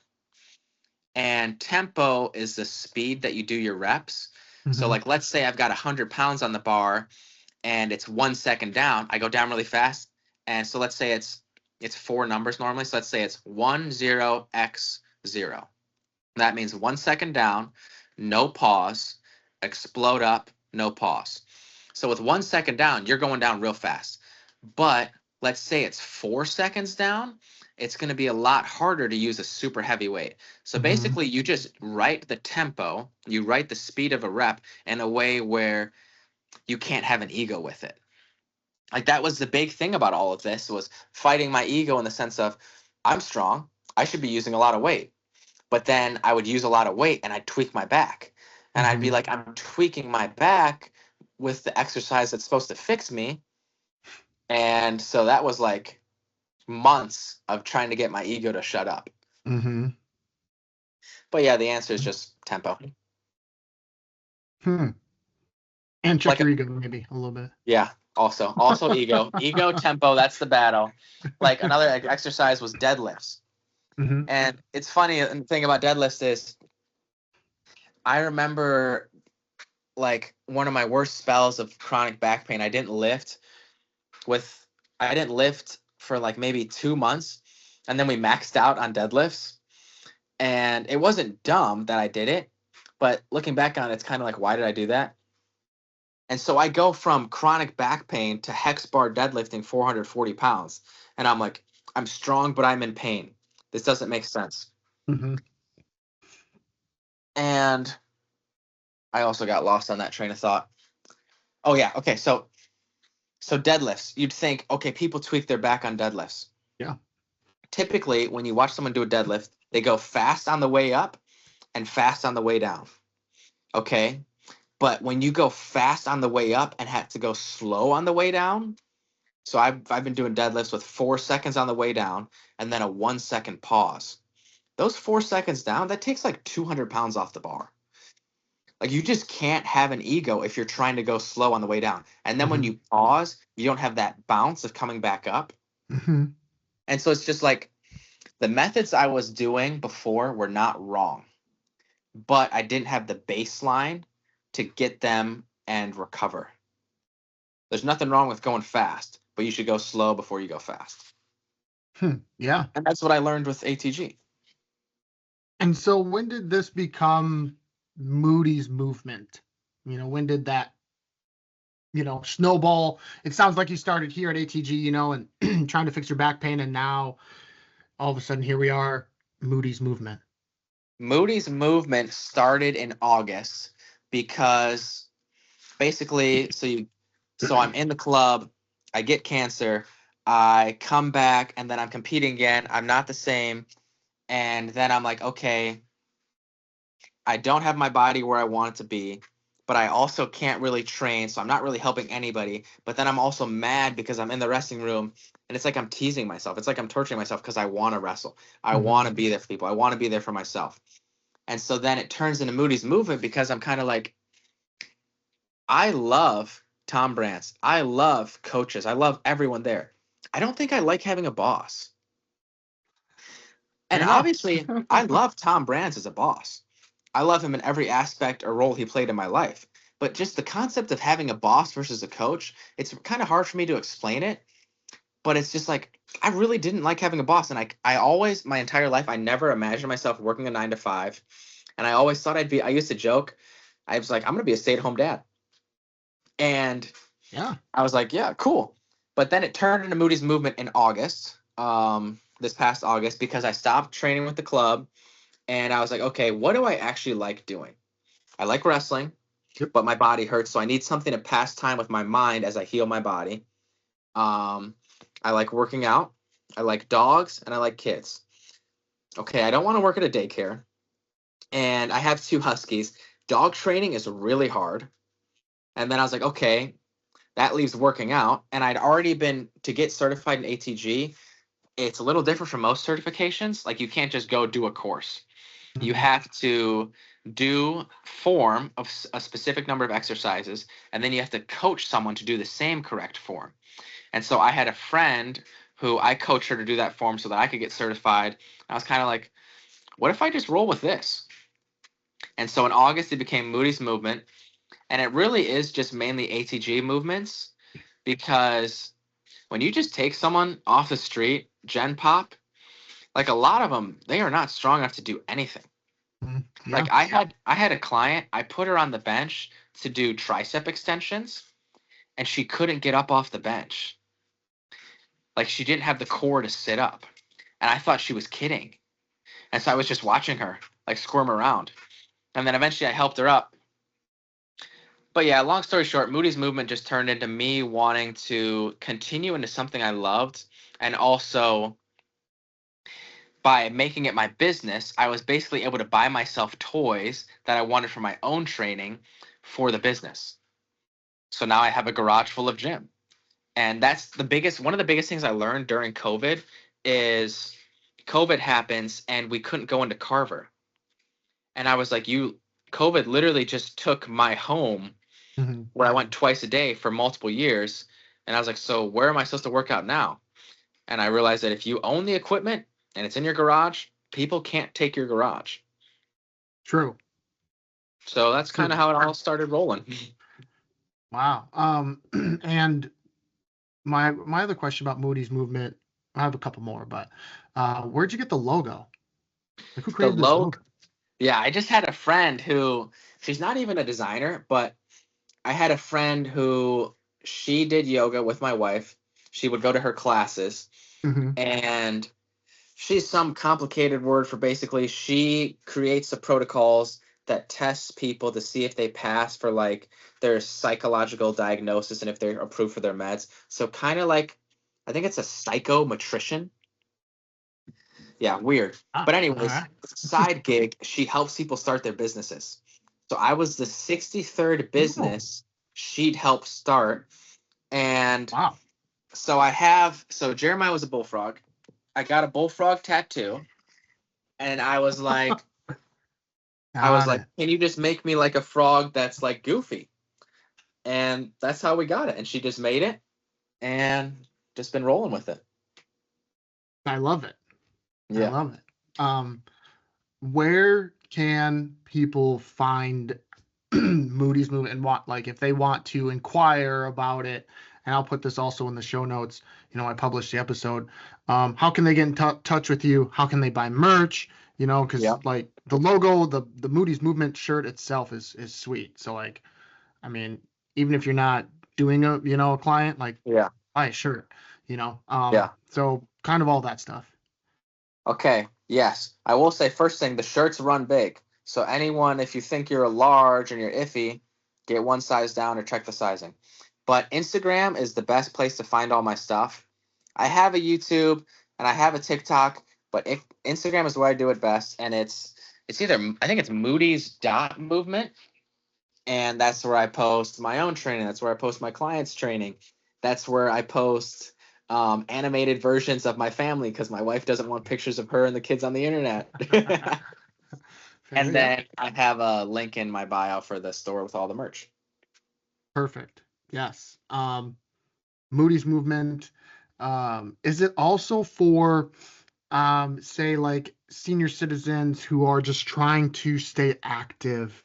And tempo is the speed that you do your reps. So Mm-hmm. like, let's say I've got 100 pounds on the bar and it's 1 second down. I go down really fast. And so let's say it's four numbers normally. So let's say it's 10x0. That means 1 second down, no pause, explode up, no pause. So with 1 second down, you're going down real fast. But let's say it's 4 seconds down, it's going to be a lot harder to use a super heavy weight. So Mm-hmm. basically, you just write the tempo, you write the speed of a rep in a way where you can't have an ego with it. Like that was the big thing about all of this was fighting my ego in the sense of I'm strong, I should be using a lot of weight. But then I would use a lot of weight and I'd tweak my back. And I'd be Mm-hmm. like, I'm tweaking my back with the exercise that's supposed to fix me. And so that was like months of trying to get my ego to shut up. Mm-hmm. But yeah, the answer is just tempo. Hmm. And check Like your ego maybe a little bit. yeah, also ego tempo, that's the battle. Like another exercise was deadlifts. Mm-hmm. And it's funny, and the thing about deadlifts is I remember like one of my worst spells of chronic back pain. With I didn't lift for like maybe 2 months, and then we maxed out on deadlifts. And it wasn't dumb that I did it, but looking back on it, it's kind of like, why did I do that? And so I go from chronic back pain to hex bar deadlifting 440 pounds. And I'm like, I'm strong, but I'm in pain. This doesn't make sense. Mm-hmm. And I also got lost on that train of thought. Oh yeah, okay. So deadlifts, you'd think, okay, people tweak their back on deadlifts. Yeah. Typically, when you watch someone do a deadlift, they go fast on the way up and fast on the way down. Okay. But when you go fast on the way up and have to go slow on the way down, so I've been doing deadlifts with 4 seconds on the way down and then a 1 second pause. Those 4 seconds down, that takes like 200 pounds off the bar. Like you just can't have an ego if you're trying to go slow on the way down. And then when Mm-hmm. you pause, you don't have that bounce of coming back up. Mm-hmm. And so it's just like the methods I was doing before were not wrong, but I didn't have the baseline to get them and recover. There's nothing wrong with going fast, but you should go slow before you go fast. Hmm. Yeah. And that's what I learned with ATG. And so when did this become Moody's movement? When did that, snowball? It sounds like you started here at ATG, and trying to fix your back pain, and now all of a sudden here we are, Moody's movement. Moody's movement started in August because basically, so I'm in the club, I get cancer, I come back, and then I'm competing again. I'm not the same, and then I'm like, okay, I don't have my body where I want it to be, but I also can't really train, so I'm not really helping anybody. But then I'm also mad because I'm in the wrestling room, and it's like I'm teasing myself. It's like I'm torturing myself because I want to wrestle. I Mm-hmm. want to be there for people. I want to be there for myself. And so then it turns into Moody's movement because I'm kind of like, I love Tom Brantz. I love coaches. I love everyone there. I don't think I like having a boss. Fair And enough. obviously, I love Tom Brantz as a boss. I love him in every aspect or role he played in my life. But just the concept of having a boss versus a coach, it's kind of hard for me to explain it. But it's just like, I really didn't like having a boss. And I always, my entire life, I never imagined myself working a 9 to 5. And I always thought I used to joke, I was like, I'm going to be a stay at home dad. And Yeah. I was like, yeah, cool. But then it turned into Moody's movement in August. this past August because I stopped training with the club and I was like, okay, what do I actually like doing? I like wrestling, Yep. but my body hurts, so I need something to pass time with my mind as I heal my body. Um, I like working out, I like dogs, and I like kids. Okay, I don't want to work at a daycare, and I have two huskies. Dog training is really hard. And then I was like, okay, that leaves working out. And I'd already been to get certified in ATG. It's a little different from most certifications. Like you can't just go do a course. You Mhm. have to do form of a specific number of exercises, and then you have to coach someone to do the same correct form. And so I had a friend who I coached her to do that form so that I could get certified. I was kind of like, what if I just roll with this? And so in August, it became Moody's movement. And it really is just mainly ATG movements because when you just take someone off the street, Gen Pop, like a lot of them, they are not strong enough to do anything. Mhm. Yeah. Like I had a client, I put her on the bench to do tricep extensions, and she couldn't get up off the bench. Like she didn't have the core to sit up. And I thought she was kidding. And so I was just watching her like squirm around. And then eventually I helped her up. But yeah, long story short, Moody's movement just turned into me wanting to continue into something I loved. And also by making it my business, I was basically able to buy myself toys that I wanted for my own training for the business. So now I have a garage full of gym. And that's one of the biggest things I learned during COVID is COVID happens and we couldn't go into Carver. And I was like, COVID literally just took my home Mhm. where I went twice a day for multiple years. And I was like, so where am I supposed to work out now? And I realized that if you own the equipment and it's in your garage, people can't take your garage. True. So that's kind of True. how it all started rolling. Wow. And my other question about Moody's movement, I have a couple more, but where'd you get the logo? Like who The created this logo, logo? yeah, I just had a friend who, she's not even a designer, but I had a friend who she did yoga with my wife. She would go to her classes, Hmm. and she's some complicated word for basically she creates the protocols that tests people to see if they pass for like their psychological diagnosis and if they're approved for their meds. So kind of like I think it's a psychometrician. Yeah, weird. Ah, But all anyways, right. side gig, she helps people start their businesses. So I was the 63rd Cool. business she'd help start. And Wow. so Jeremiah was a bullfrog. I got a bullfrog tattoo, and I was Got like, it. can you just make me like a frog that's like goofy? And that's how we got it. And she just made it and just been rolling with it. I love it. I Yeah. love it. Where can people find Moody's movement and want like if they want to inquire about it, and I'll put this also in the show notes, I published the episode. How can they get in touch with you? How can they buy merch? Because Yeah. like the logo, the Moody's movement shirt itself is sweet. So like, I mean, even if you're not doing a client, like Yeah. buy a shirt. Yeah. So kind of all that stuff. Okay. Yes. I will say first thing, the shirts run big. So anyone, if you think you're a large and you're iffy, get one size down or check the sizing. But Instagram is the best place to find all my stuff. I have a YouTube and I have a TikTok, but Instagram is where I do it best. And it's either I think it's Moody's dot movement, and that's where I post my own training. That's where I post my clients' training. That's where I post animated versions of my family because my wife doesn't want pictures of her and the kids on the internet. Fair, And yeah. then I have a link in my bio for the store with all the merch. Perfect. Yes. Moody's movement. Is it also for, say, like senior citizens who are just trying to stay active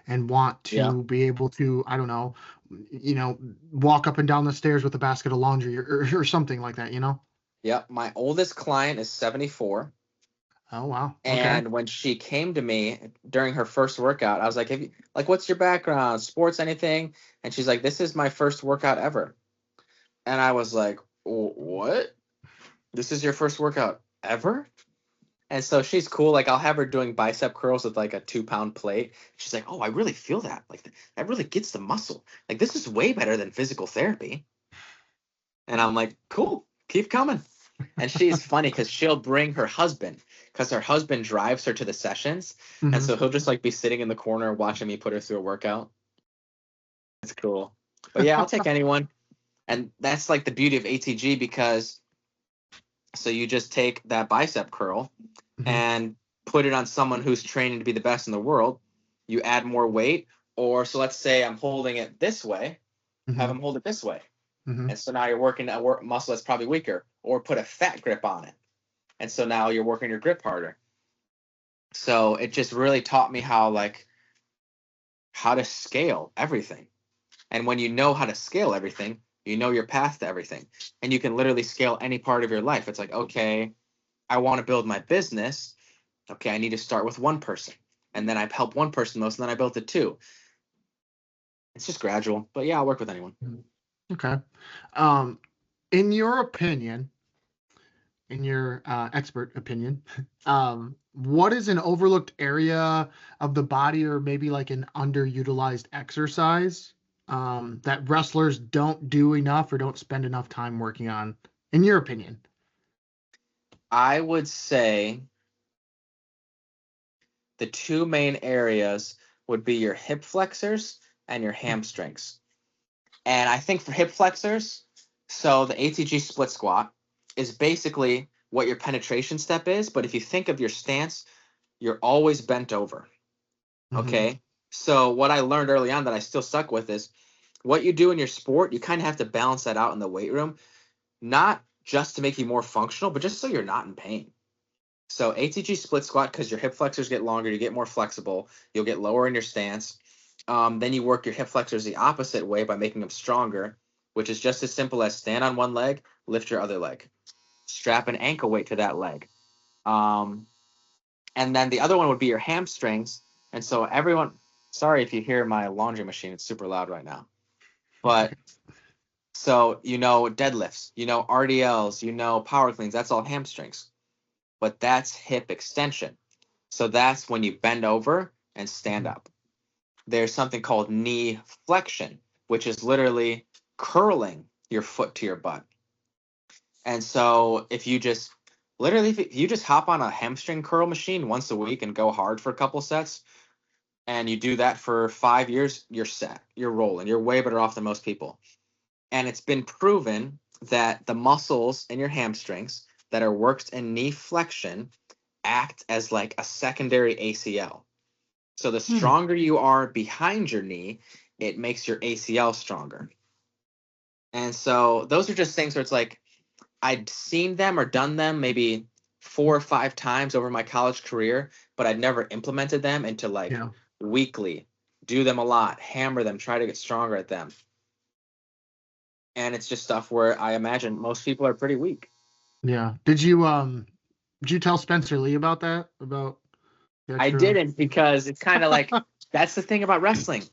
and want Yeah. to be able to, I don't know, walk up and down the stairs with a basket of laundry or something like that? Yep. My oldest client is 74. Oh, wow. Okay. And when she came to me during her first workout, I was like, what's your background? Sports, anything? And she's like, this is my first workout ever. And I was like, What?" this is your first workout ever? And so she's cool. Like I'll have her doing bicep curls with like a 2 pound plate. She's like, oh, I really feel that. Like that really gets the muscle. Like this is way better than physical therapy. And I'm like, cool, keep coming. And she's funny because she'll bring her husband because her husband drives her to the sessions. And Hmm. so he'll just like be sitting in the corner watching me put her through a workout. It's cool. But yeah, I'll take anyone. And that's like the beauty of ATG because so you just take that bicep curl Hmm. and put it on someone who's training to be the best in the world. You add more weight, or so let's say I'm holding it this way, have Hmm. them hold it this way. Hmm. And so now you're working a muscle that's probably weaker, or put a fat grip on it. And so now you're working your grip harder. So it just really taught me how to scale everything. And when you know how to scale everything, you know your path to everything. And you can literally scale any part of your life. It's like, okay, I want to build my business. Okay, I need to start with one person. And then I help one person most, and then I built it two. It's just gradual. But yeah, I'll work with anyone. Okay. Um, in your opinion, in your expert opinion, what is an overlooked area of the body or maybe like an underutilized exercise that wrestlers don't do enough or don't spend enough time working on, in your opinion? I would say the two main areas would be your hip flexors and your hamstrings. And I think for hip flexors, so the ATG split squat is basically what your penetration step is. But if you think of your stance, you're always bent over. Hmm. Okay. So what I learned early on that I still stuck with is what you do in your sport, you kind of have to balance that out in the weight room, not just to make you more functional, but just so you're not in pain. So ATG split squat, because your hip flexors get longer, you get more flexible, you'll get lower in your stance. Then you work your hip flexors the opposite way by making them stronger, which is just as simple as stand on one leg, lift your other leg, strap an ankle weight to that leg. Um, and then the other one would be your hamstrings. And so everyone, sorry if you hear my laundry machine, it's super loud right now. But so deadlifts, RDLs, power cleans, that's all hamstrings. But that's hip extension. So that's when you bend over and stand up. There's something called knee flexion, which is literally curling your foot to your butt. And so if you just hop on a hamstring curl machine once a week and go hard for a couple sets, and you do that for 5 years, you're set. You're rolling. You're way better off than most people. And it's been proven that the muscles in your hamstrings that are worked in knee flexion act as like a secondary ACL. So the Hmm. stronger you are behind your knee, it makes your ACL stronger. And so those are just things where it's like I'd seen them or done them maybe 4 or 5 times over my college career, but I'd never implemented them into like Yeah. weekly, do them a lot, hammer them, try to get stronger at them. And it's just stuff where I imagine most people are pretty weak. Yeah. Did you tell Spencer Lee about that? About the I extra? didn't because it's kind of like that's the thing about wrestling.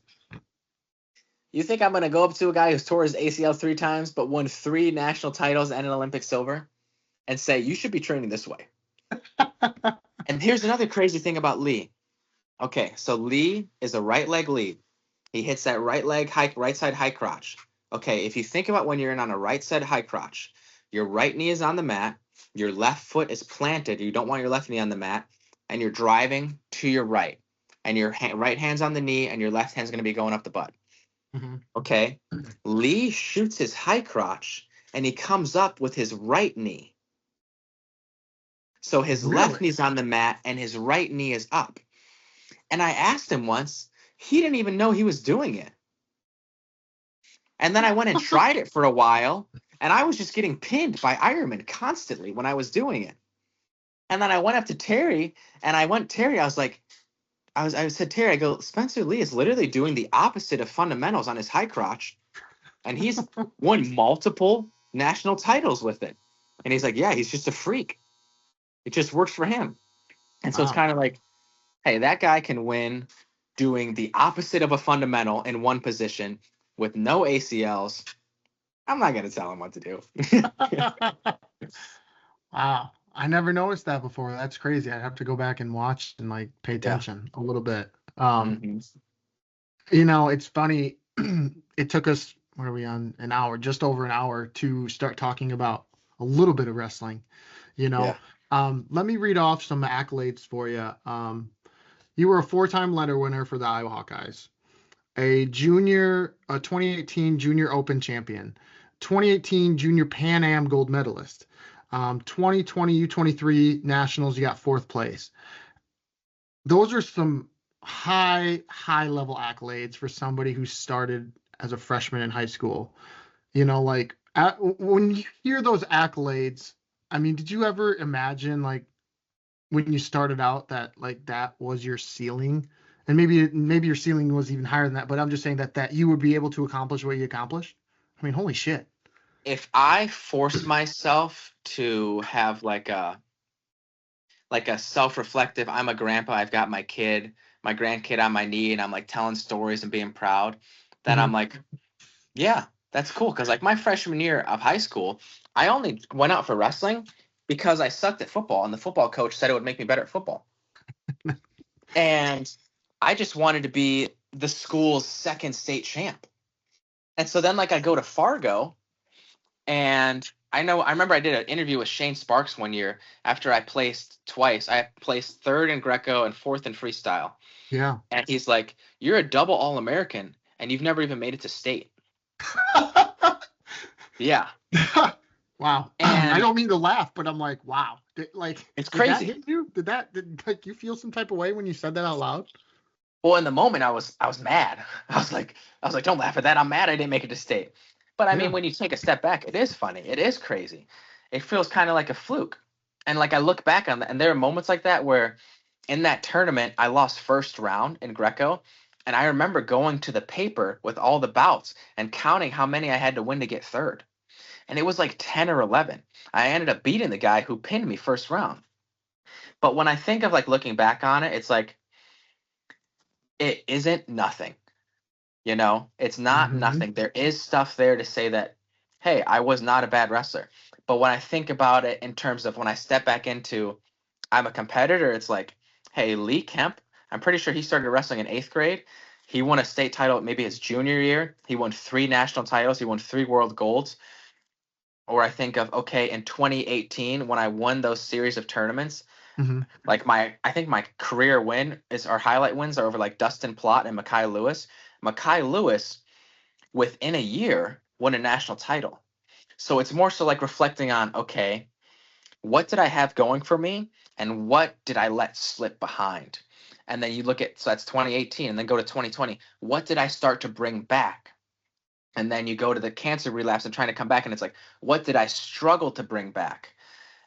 You think I'm going to go up to a guy who's tore his ACL 3 times but won 3 national titles and an Olympic silver and say, you should be training this way? And here's another crazy thing about Lee. Okay, so Lee is a right leg lead. He hits that right side high crotch. Okay, if you think about when you're in on a right side high crotch, your right knee is on the mat, your left foot is planted. You don't want your left knee on the mat, and you're driving to your right, and your right hand's on the knee, and your left hand's going to be going up the butt. Hmm. Okay, Lee shoots his high crotch, and he comes up with his right knee. So his left Really? knee's on the mat, and his right knee is up. And I asked him once, he didn't even know he was doing it. And then I went and tried it for a while, and I was just getting pinned by Ironman constantly when I was doing it. And then I went up to Terry, and I was like, I said, Terry, I go, Spencer Lee is literally doing the opposite of fundamentals on his high crotch, and he's won multiple national titles with it. And he's like, yeah, he's just a freak. It just works for him. And so it's Wow. kind of like, hey, that guy can win doing the opposite of a fundamental in one position with no ACLs. I'm not going to tell him what to do. Wow. I never noticed that before. That's crazy. I'd have to go back and watch and like pay Yeah. attention a little bit. Hmm. It's funny. It took us, what are we on? An hour, just over an hour to start talking about a little bit of wrestling. You know, Yeah. let me read off some accolades for you. You were a four-time letter winner for the Iowa Hawkeyes, a 2018 Junior Open champion, 2018 Junior Pan Am gold medalist, 2020 U23 Nationals, you got fourth place. Those are some high level accolades for somebody who started as a freshman in high school. Like when you hear those accolades, I mean, did you ever imagine like when you started out that like that was your ceiling? And maybe your ceiling was even higher than that, but I'm just saying that you would be able to accomplish what you accomplished. I mean, holy shit. If I forced myself to have like a self-reflective, I'm a grandpa, I've got my kid, my grandkid on my knee, and I'm like telling stories and being proud, then I'm Hmm. like, yeah, that's cool. Because like my freshman year of high school, I only went out for wrestling because I sucked at football, and the football coach said it would make me better at football. And I just wanted to be the school's second state champ. And so then like I go to Fargo, and I remember I did an interview with Shane Sparks one year after I placed twice. I placed third in Greco and fourth in freestyle. Yeah. And he's like, "You're a double All-American and you've never even made it to state." Yeah. Wow. I And don't mean to laugh, but I'm like, wow. it's Did that crazy. hit you? Did like you feel some type of way when you said that out loud? Well, in the moment, I was mad. I was like, don't laugh at that. I'm mad I didn't make it to state. But I mean, Yeah. when you take a step back, it is funny. It is crazy. It feels kind of like a fluke. And like I look back on that, and there are moments like that where in that tournament I lost first round in Greco, and I remember going to the paper with all the bouts and counting how many I had to win to get third, and it was like 10 or 11. I ended up beating the guy who pinned me first round. But when I think of like looking back on it, it's like it isn't nothing. It's not Hmm. nothing. There is stuff there to say that, hey, I was not a bad wrestler. But when I think about it in terms of when I step back into I'm a competitor, it's like, hey, Lee Kemp, I'm pretty sure he started wrestling in eighth grade. He won a state title maybe his junior year. He won three national titles. He won three world golds. Or I think of, okay, in 2018, when I won those series of tournaments, Hmm. like I think my career win is our highlight wins are over like Dustin Plott and Makai Lewis. Makai Lewis within a year won a national title. So it's more so like reflecting on, okay, what did I have going for me and what did I let slip behind? And then you look at, so that's 2018, and then go to 2020. What did I start to bring back? And then you go to the cancer relapse and trying to come back, and it's like, what did I struggle to bring back?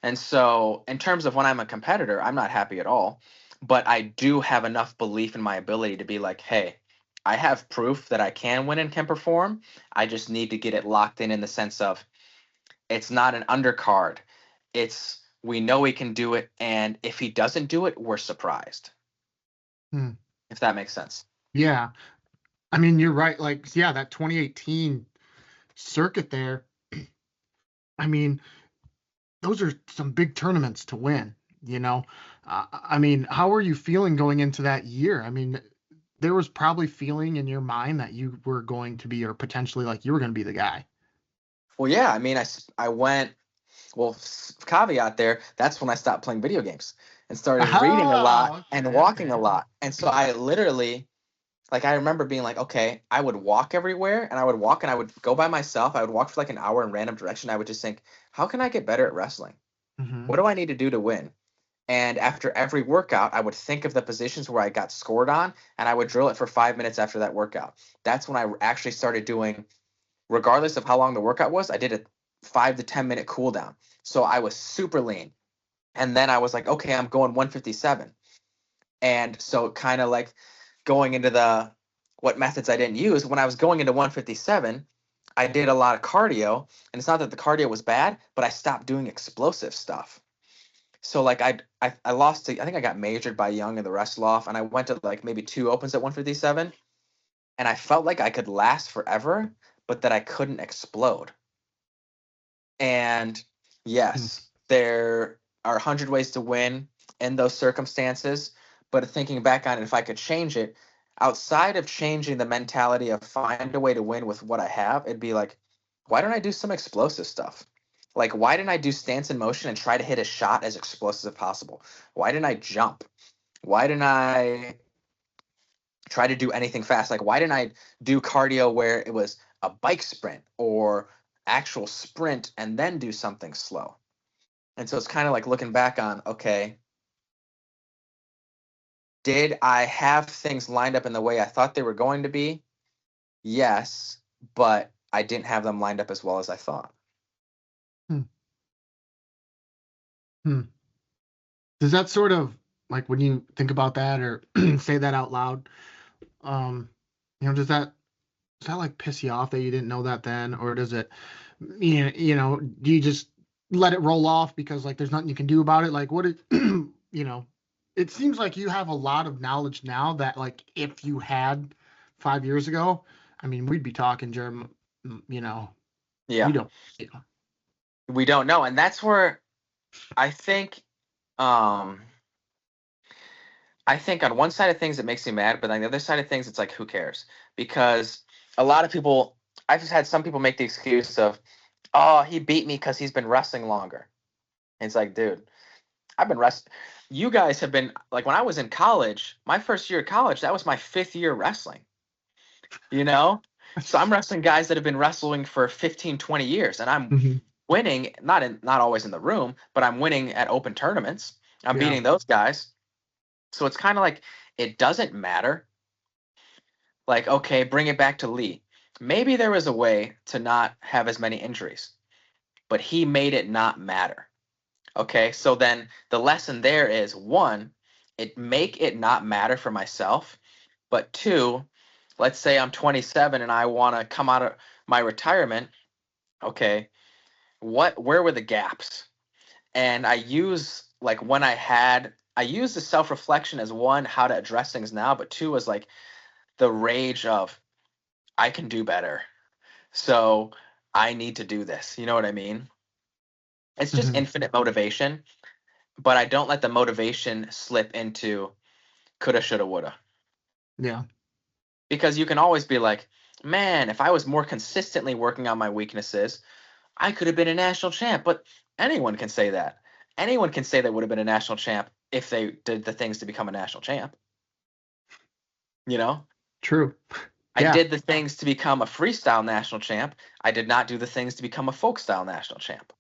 And so, in terms of when I'm a competitor, I'm not happy at all. But I do have enough belief in my ability to be like, hey, I have proof that I can win and can perform. I just need to get it locked in the sense of it's not an undercard. It's we know he can do it. And if he doesn't do it, we're surprised, Hmm. if that makes sense. Yeah. I mean, you're right. Like, yeah, that 2018 circuit there. I mean, those are some big tournaments to win, you know? I mean, how were you feeling going into that year? I mean, there was probably feeling in your mind that you were going to be, or potentially like you were going to be the guy. Well, yeah, I mean, I went, well, caveat there, that's when I stopped playing video games and started reading a lot Oh, and okay, walking a okay. lot. And so I literally, like, I remember being like, okay, I would walk everywhere and I would walk and I would go by myself. I would walk for like an hour in random direction. I would just think, how can I get better at wrestling? Hmm. What do I need to do to win? And after every workout, I would think of the positions where I got scored on and I would drill it for 5 minutes after that workout. That's when I actually started doing, regardless of how long the workout was, I did a 5 to 10 minute cool down. So I was super lean. And then I was like, okay, I'm going 157. And so kind of like going into the what methods I didn't use, when I was going into 157, I did a lot of cardio. And it's not that the cardio was bad, but I stopped doing explosive stuff. So like I lost to, I think I got majored by Young in the wrestle off, and I went to like maybe two opens at 157, and I felt like I could last forever, but that I couldn't explode. And Hmm. yes, there are 100 ways to win in those circumstances. But thinking back on it, if I could change it, outside of changing the mentality of find a way to win with what I have, it'd be like, why don't I do some explosive stuff? Like, why didn't I do stance in motion and try to hit a shot as explosive as possible? Why didn't I jump? Why didn't I try to do anything fast? Like, why didn't I do cardio where it was a bike sprint or actual sprint and then do something slow? And so it's kind of like looking back on, okay, did I have things lined up in the way I thought they were going to be? Yes, but I didn't have them lined up as well as I thought. Hmm. Hmm. Does that sort of like when you think about that or say that out loud, um, does that like piss you off that you didn't know that then, or does it, do you just let it roll off because like there's nothing you can do about it? Like what it, it seems like you have a lot of knowledge now that like if you had 5 years ago, I mean, we'd be talking German, you know, we Yeah, don't, we don't know. And that's where I think um I think on one side of things it makes me mad, but on the other side of things it's like who cares? Because a lot of people, I've just had some people make the excuse of, oh, he beat me because he's been wrestling longer. And it's like, dude, I've been wrestling. You guys have been like when I was in college, my first year of college, that was my 5th year wrestling, you know? So I'm wrestling guys that have been wrestling for 15, 20 years, and I'm Mhm. winning, not always in the room, but I'm winning at open tournaments. I'm Yeah. beating those guys. So it's kind of like it doesn't matter. Like, okay, bring it back to Lee. Maybe there was a way to not have as many injuries, but he made it not matter. Okay, so then the lesson there is one, it make it not matter for myself, but two, let's say I'm 27 and I want to come out of my retirement. Okay, where were the gaps? And I use like when I use the self-reflection as one, how to address things now, but two was like the rage of I can do better. So I need to do this. You know what I mean? It's just Mhm. infinite motivation, but I don't let the motivation slip into coulda, shoulda, woulda. Yeah. Because you can always be like, man, if I was more consistently working on my weaknesses, I could have been a national champ. But anyone can say that. Anyone can say they would have been a national champ if they did the things to become a national champ. You know, True. I Yeah. did the things to become a freestyle national champ. I did not do the things to become a folk style national champ.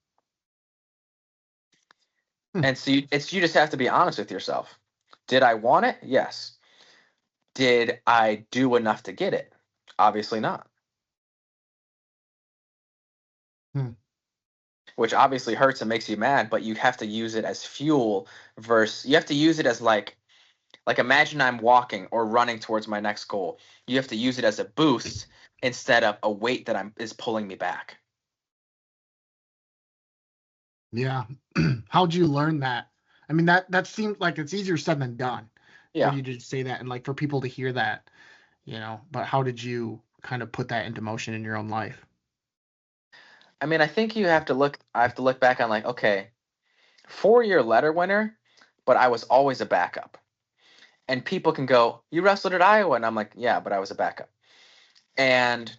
Hmm. And so you just have to be honest with yourself. Did I want it? Yes. Did I do enough to get it? Obviously not. Hmm. Which obviously hurts and makes you mad, but you have to use it as fuel versus you have to use it as like imagine I'm walking or running towards my next goal. You have to use it as a boost instead of a weight that I'm is pulling me back. Yeah. How'd you learn that? I mean, that seems like it's easier said than done for Yeah. you to say that and like for people to hear that, but how did you kind of put that into motion in your own life? I mean, I have to look back on like, okay, 4-year letter winner, but I was always a backup. And people can go, "You wrestled at Iowa." And I'm like, "Yeah, but I was a backup." And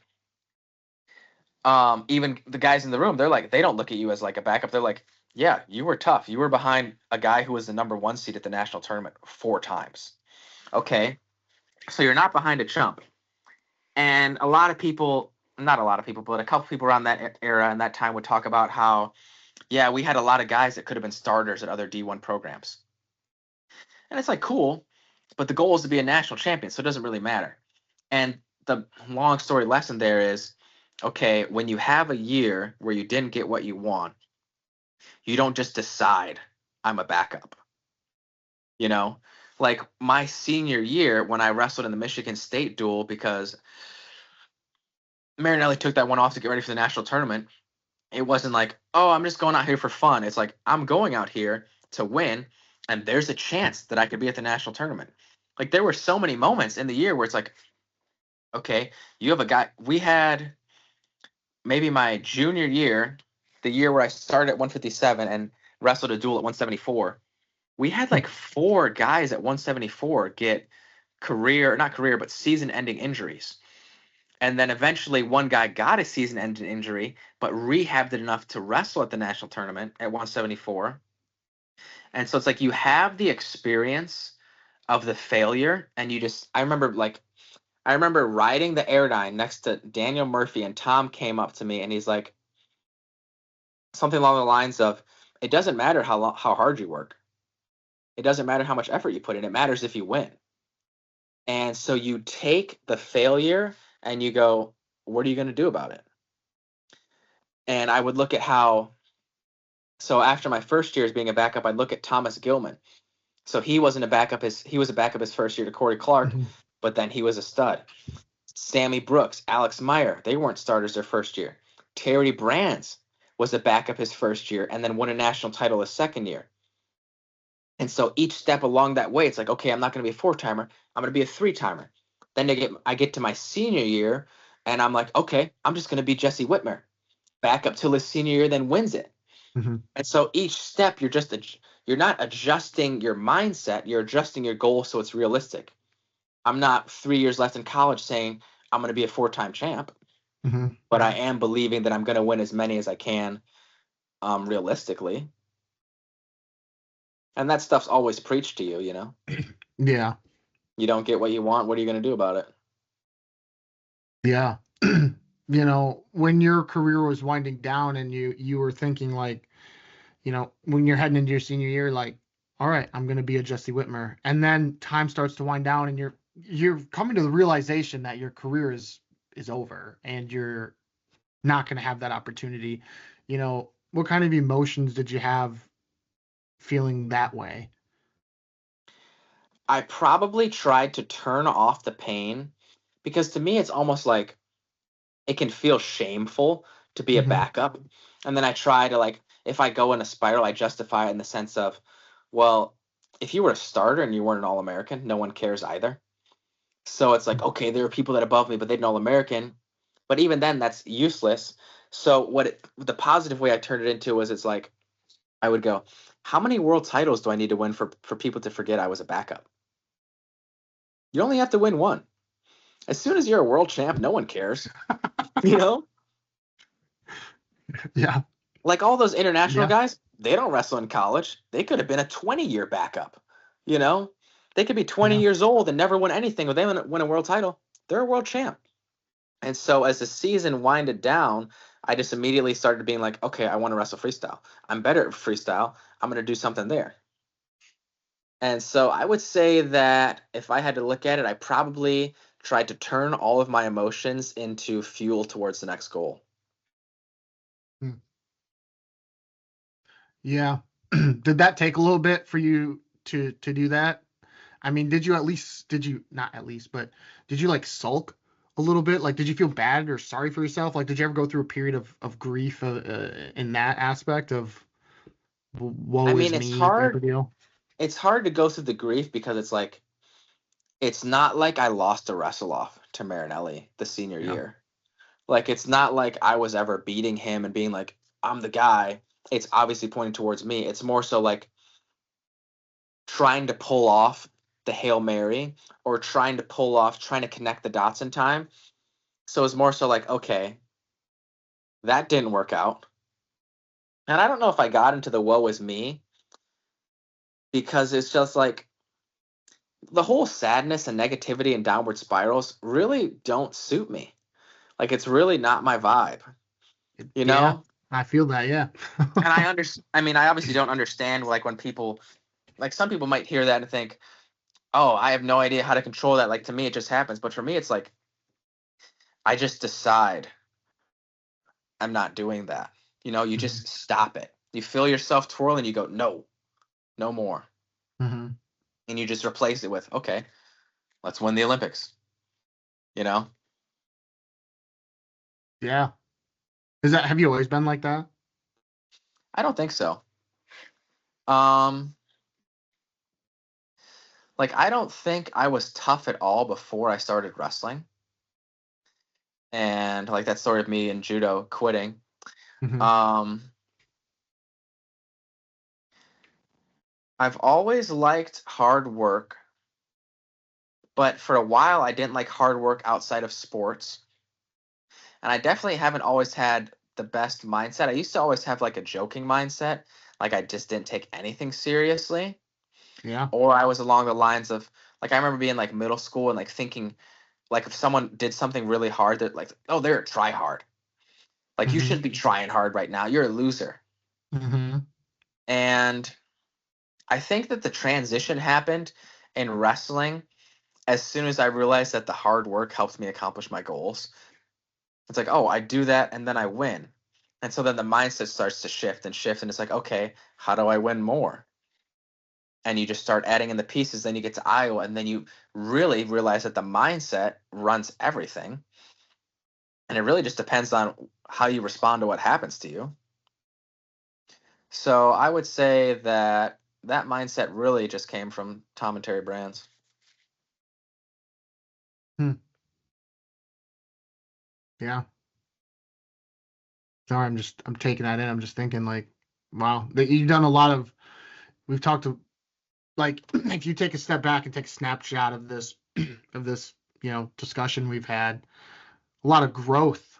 even the guys in the room, they're like, they don't look at you as like a backup. They're like, yeah, you were tough. You were behind a guy who was the number one seed at the national tournament 4 times. Okay, so you're not behind a chump. And a lot of people, not a lot of people, but a couple people around that era and that time would talk about how, yeah, we had a lot of guys that could have been starters at other D1 programs. And it's like, cool, but the goal is to be a national champion, so it doesn't really matter. And the long story lesson there is, okay, when you have a year where you didn't get what you want, you don't just decide I'm a backup. You know, like my senior year when I wrestled in the Michigan State duel because Marinelli took that one off to get ready for the national tournament. It wasn't like, oh, I'm just going out here for fun. It's like I'm going out here to win, and there's a chance that I could be at the national tournament. Like there were so many moments in the year where it's like, okay, you have a guy. We had maybe my junior year, the year where I started at 157, and wrestled a duel at 174. We had like 4 guys at 174 get not career, but season-ending injuries. And then eventually one guy got a season-ending injury, but rehabbed it enough to wrestle at the national tournament at 174. And so it's like you have the experience of the failure, and I remember riding the Airdyne next to Daniel Murphy, and Tom came up to me and he's like something along the lines of, "It doesn't matter how hard you work. It doesn't matter how much effort you put in. It matters if you win." And so you take the failure and you go, what are you going to do about it? And I would look at so after my first year as being a backup, I'd look at Thomas Gilman. So he was a backup his first year to Corey Clark, Mm-hmm. but then he was a stud. Sammy Brooks, Alex Meyer, they weren't starters their first year. Terry Brands was a backup his first year and then won a national title his second year. And so each step along that way, it's like, okay, I'm not going to be a 4-timer. I'm going to be a 3-timer. Then I get to my senior year, and I'm like, okay, I'm just going to be Jesse Whitmer. Back up till his senior year, then wins it. Mm-hmm. And so each step, you're not adjusting your mindset. You're adjusting your goal so it's realistic. I'm not 3 years left in college saying I'm going to be a 4-time champ, Mm-hmm. but I am believing that I'm going to win as many as I can, realistically. And that stuff's always preached to you, you know? Yeah. You don't get what you want. What are you going to do about it? Yeah. When your career was winding down and you were thinking like, when you're heading into your senior year, like, all right, I'm going to be a Jesse Whitmer. And then time starts to wind down and you're coming to the realization that your career is over and you're not going to have that opportunity. What kind of emotions did you have feeling that way? I probably tried to turn off the pain because to me, it's almost like it can feel shameful to be a Mm-hmm. backup. And then I try to, like, if I go in a spiral, I justify it in the sense of, well, if you were a starter and you weren't an All American, no one cares either. So it's like, okay, there are people that are above me, but they're an All American. But even then, that's useless. So the positive way I turned it into was it's like I would go, how many world titles do I need to win for people to forget I was a backup? You only have to win one. As soon as you're a world champ, no one cares. You know? Yeah. Like all those international Yeah. guys, they don't wrestle in college. They could have been a 20-year backup. You know? They could be 20 Yeah. years old and never win anything, but they win a world title. They're a world champ. And so as the season winded down, I just immediately started being like, okay, I want to wrestle freestyle. I'm better at freestyle. I'm going to do something there. And so I would say that if I had to look at it, I probably tried to turn all of my emotions into fuel towards the next goal. Hmm. Yeah. Did that take a little bit for you to do that? I mean, did you not at least, but did you like sulk a little bit? Like, did you feel bad or sorry for yourself? Like, did you ever go through a period of grief in that aspect of I woe is mean, it's me type of hard. deal? It's hard to go through the grief because it's like it's not like I lost a wrestle off to Marinelli the senior Yeah. year. Like it's not like I was ever beating him and being like, I'm the guy. It's obviously pointing towards me. It's more so like trying to pull off the Hail Mary or trying to connect the dots in time. So it's more so like, okay, that didn't work out. And I don't know if I got into the woe is me because it's just like the whole sadness and negativity and downward spirals really don't suit me. Like it's really not my vibe, you Yeah, know? I feel that. Yeah. And I mean, I obviously don't understand like when people like some people might hear that and think, "Oh, I have no idea how to control that." Like to me it just happens, but for me it's like I just decide I'm not doing that. You know, you Hmm. just stop it. You feel yourself twirl and you go, "No, no more." Hmm. And you just replace it with, "Okay, let's win the Olympics." You know? Yeah. Have you always been like that? I don't think so. Um Like I don't think I was tough at all before I started wrestling. And like that story of me in judo quitting. Hmm. Um I've always liked hard work, but for a while I didn't like hard work outside of sports. And I definitely haven't always had the best mindset. I used to always have like a joking mindset, like I just didn't take anything seriously. Yeah. Or I was along the lines of like I remember being like middle school and like thinking like if someone did something really hard that like, oh, they're a try hard. Like you Mm-hmm. shouldn't be trying hard right now. You're a loser. Mm-hmm. And I think that the transition happened in wrestling as soon as I realized that the hard work helps me accomplish my goals. It's like, oh, I do that and then I win. And so then the mindset starts to shift, and it's like, okay, how do I win more? And you just start adding in the pieces. Then you get to Iowa, and then you really realize that the mindset runs everything. And it really just depends on how you respond to what happens to you. So I would say that that mindset really just came from Tom and Terry Brands. Hmm. Yeah. Sorry, I'm taking that in. I'm just thinking like, wow, that you've done a lot of. We've talked to like if you take a step back and take a snapshot of this of this discussion we've had, a lot of growth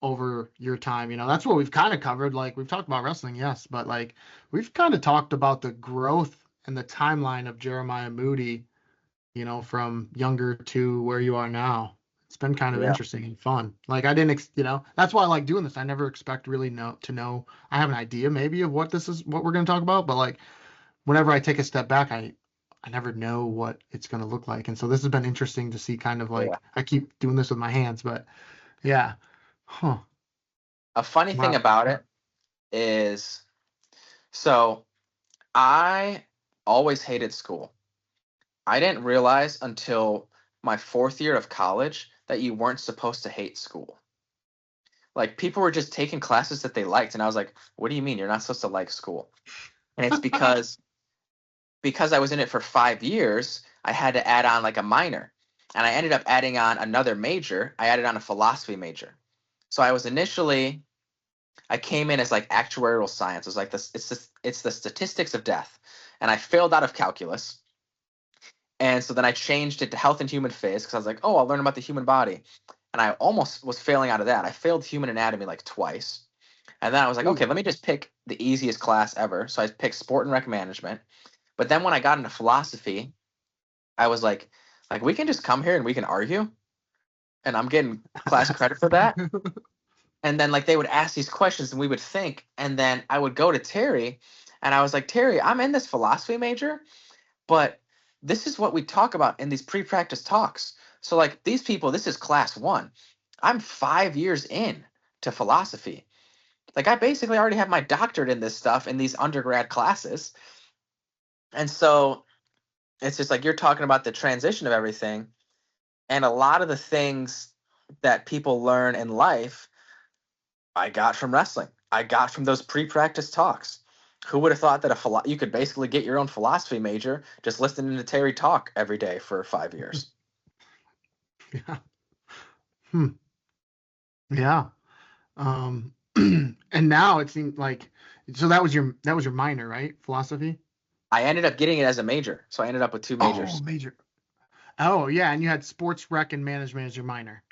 over your time. That's what we've kind of covered. Like we've talked about wrestling, yes, but like we've kind of talked about the growth and the timeline of Jeremiah Moody, from younger to where you are now. It's been kind of Yeah. interesting and fun. Like I didn't, that's why I like doing this. I never expect really know. I have an idea maybe of what we're going to talk about, but like whenever I take a step back, I never know what it's going to look like. And so this has been interesting to see kind of Yeah. like I keep doing this with my hands, but yeah. Huh. A funny thing Wow. about it is so I always hated school. I didn't realize until my fourth year of college that you weren't supposed to hate school. Like people were just taking classes that they liked, and I was like, "What do you mean you're not supposed to like school?" And it's because I was in it for 5 years, I had to add on like a minor, and I ended up adding on another major. I added on a philosophy major. So I came in as like actuarial science. It was like this. It's the statistics of death, and I failed out of calculus. And so then I changed it to health and human phys because I was like, oh, I'll learn about the human body. And I almost was failing out of that. I failed human anatomy like twice. And then I was like, Ooh. okay, let me just pick the easiest class ever. So I picked sport and rec management. But then when I got into philosophy, I was like we can just come here and we can argue, and I'm getting class credit for that. And then like they would ask these questions and we would think, and then I would go to Terry, and I was like, Terry, I'm in this philosophy major, but this is what we talk about in these pre-practice talks. So like these people, this is class one. I'm 5 years in to philosophy. Like I basically already have my doctorate in this stuff in these undergrad classes. And so it's just like you're talking about the transition of everything. And a lot of the things that people learn in life, I got from wrestling. I got from those pre-practice talks. Who would have thought that you could basically get your own philosophy major just listening to Terry talk every day for 5 years? Yeah. Hmm. Yeah. And now it seems like so that was your minor, right? Philosophy? I ended up getting it as a major, so I ended up with two Oh, majors. major. Oh, yeah, and you had sports rec and management as your minor.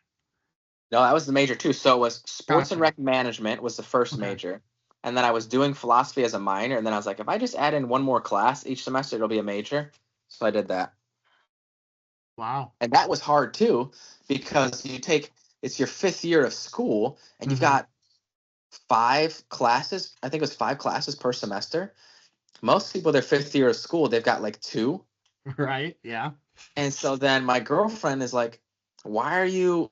No, that was the major too. So it was sports and Gotcha. rec management was the first Okay. major, and then I was doing philosophy as a minor, and then I was like, if I just add in one more class each semester, it'll be a major. So I did that. Wow. And that was hard too because it's your fifth year of school and you've Hmm. got five classes. I think it was five classes per semester. Most people, their fifth year of school, they've got like two. Right. Yeah. And so then my girlfriend is like, why are you're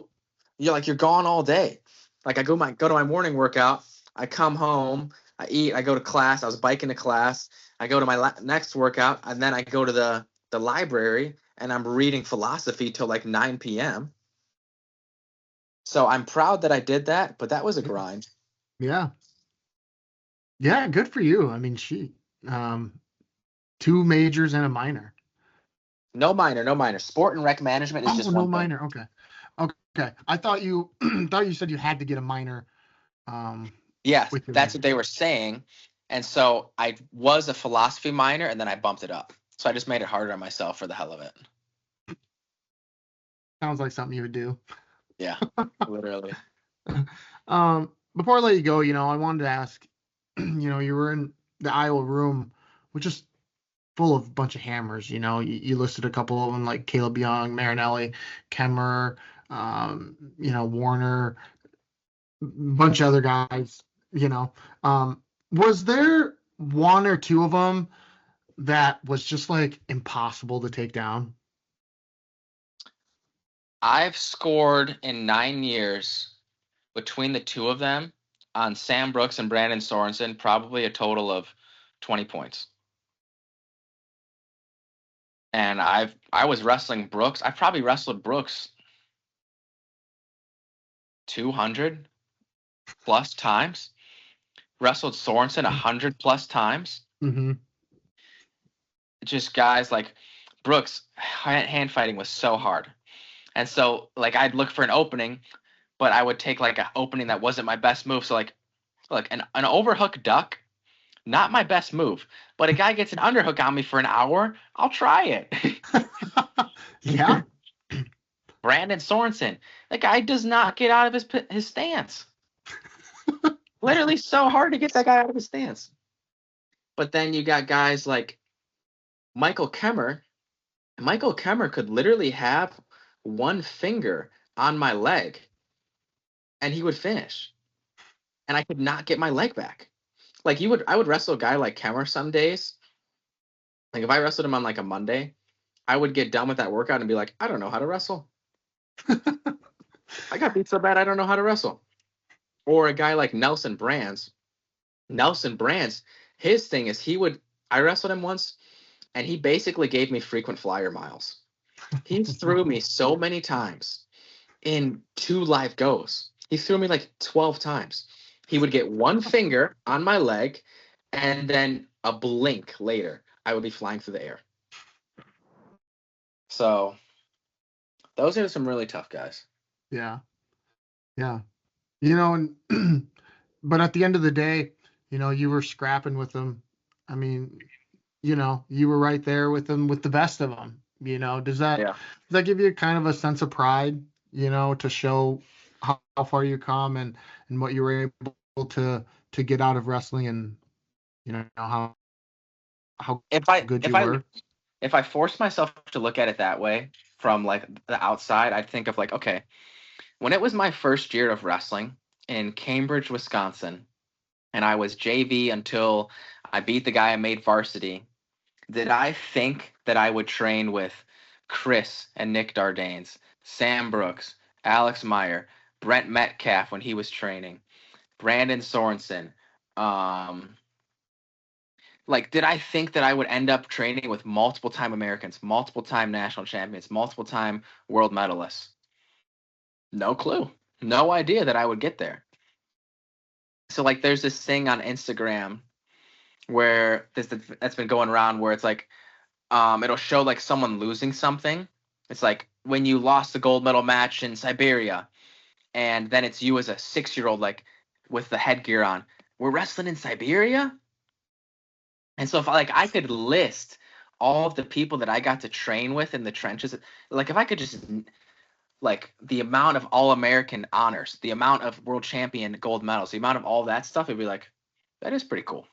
like, you're gone all day. Like I go to my morning workout, I come home, I eat, I go to class, I was biking to class, I go to my next workout, and then I go to the library and I'm reading philosophy till like 9 p.m. So I'm proud that I did that, but that was a Yeah. grind. Yeah. Yeah. Good for you. I mean, um, two majors and a minor. No minor, no minor. Sport and rec management is Oh, just no one thing. minor. Okay. Okay. I thought you thought you said you had to get a minor Yes, with your that's what major. they were saying. And so I was a philosophy minor, and then I bumped it up. So I just made it harder on myself for the hell of it. Sounds like something you would do. Yeah, literally. Before I let you go, I wanted to ask, you were in the Iowa room, which is full of a bunch of hammers. You listed a couple of them like Caleb Young, Marinelli, Kemmer, Warner, a bunch of other guys. You know, was there one or two of them that was just like impossible to take down? I've scored in 9 years between the two of them on Sam Brooks and Brandon Sorensen, probably a total of 20 points. And I was wrestling Brooks. I probably wrestled Brooks 200 plus times. Wrestled Sorensen 100 plus times. Mm-hmm. Just guys like Brooks, hand fighting was so hard. And so like I'd look for an opening, but I would take like an opening that wasn't my best move. So like look, an overhook duck, not my best move. But a guy gets an underhook on me for an hour, I'll try it. Yeah. Brandon Sorensen, that guy does not get out of his stance. Literally so hard to get that guy out of his stance. But then you got guys like Michael Kemmer. Michael Kemmer could literally have one finger on my leg and he would finish. And I could not get my leg back. Like I would wrestle a guy like Kemmer some days. Like if I wrestled him on like a Monday, I would get done with that workout and be like, I don't know how to wrestle. I got beat so bad I don't know how to wrestle. Or a guy like Nelson Brands. Nelson Brands, his thing is I wrestled him once and he basically gave me frequent flyer miles. He threw me so many times in 2 live goes. He threw me like 12 times. He would get one finger on my leg, and then a blink later, I would be flying through the air. So those are some really tough guys. Yeah. Yeah. And but at the end of the day, you were scrapping with them. I mean, you were right there with them with the best of them. Yeah. Does that give you kind of a sense of pride, to show how far you come and what you were able to get out of wrestling and how If I good if you I were? if I force myself to look at it that way from like the outside, I'd think of like, okay, when it was my first year of wrestling in Cambridge, Wisconsin, and I was JV until I beat the guy I made varsity, did I think that I would train with Chris and Nick Dardanes, Sam Brooks, Alex Meyer, Brent Metcalf when he was training, Brandon Sorensen? Like, did I think that I would end up training with multiple time Americans, multiple time national champions, multiple time world medalists? No clue. No idea that I would get there. So, like, there's this thing on Instagram where that's been going around where it's like, it'll show like someone losing something. It's like when you lost the gold medal match in Siberia, and then it's you as a 6-year-old, like with the headgear on. We're wrestling in Siberia, and so if I could list all of the people that I got to train with in the trenches, like if I could just like the amount of all American honors, the amount of world champion gold medals, the amount of all that stuff, it'd be like that is pretty cool.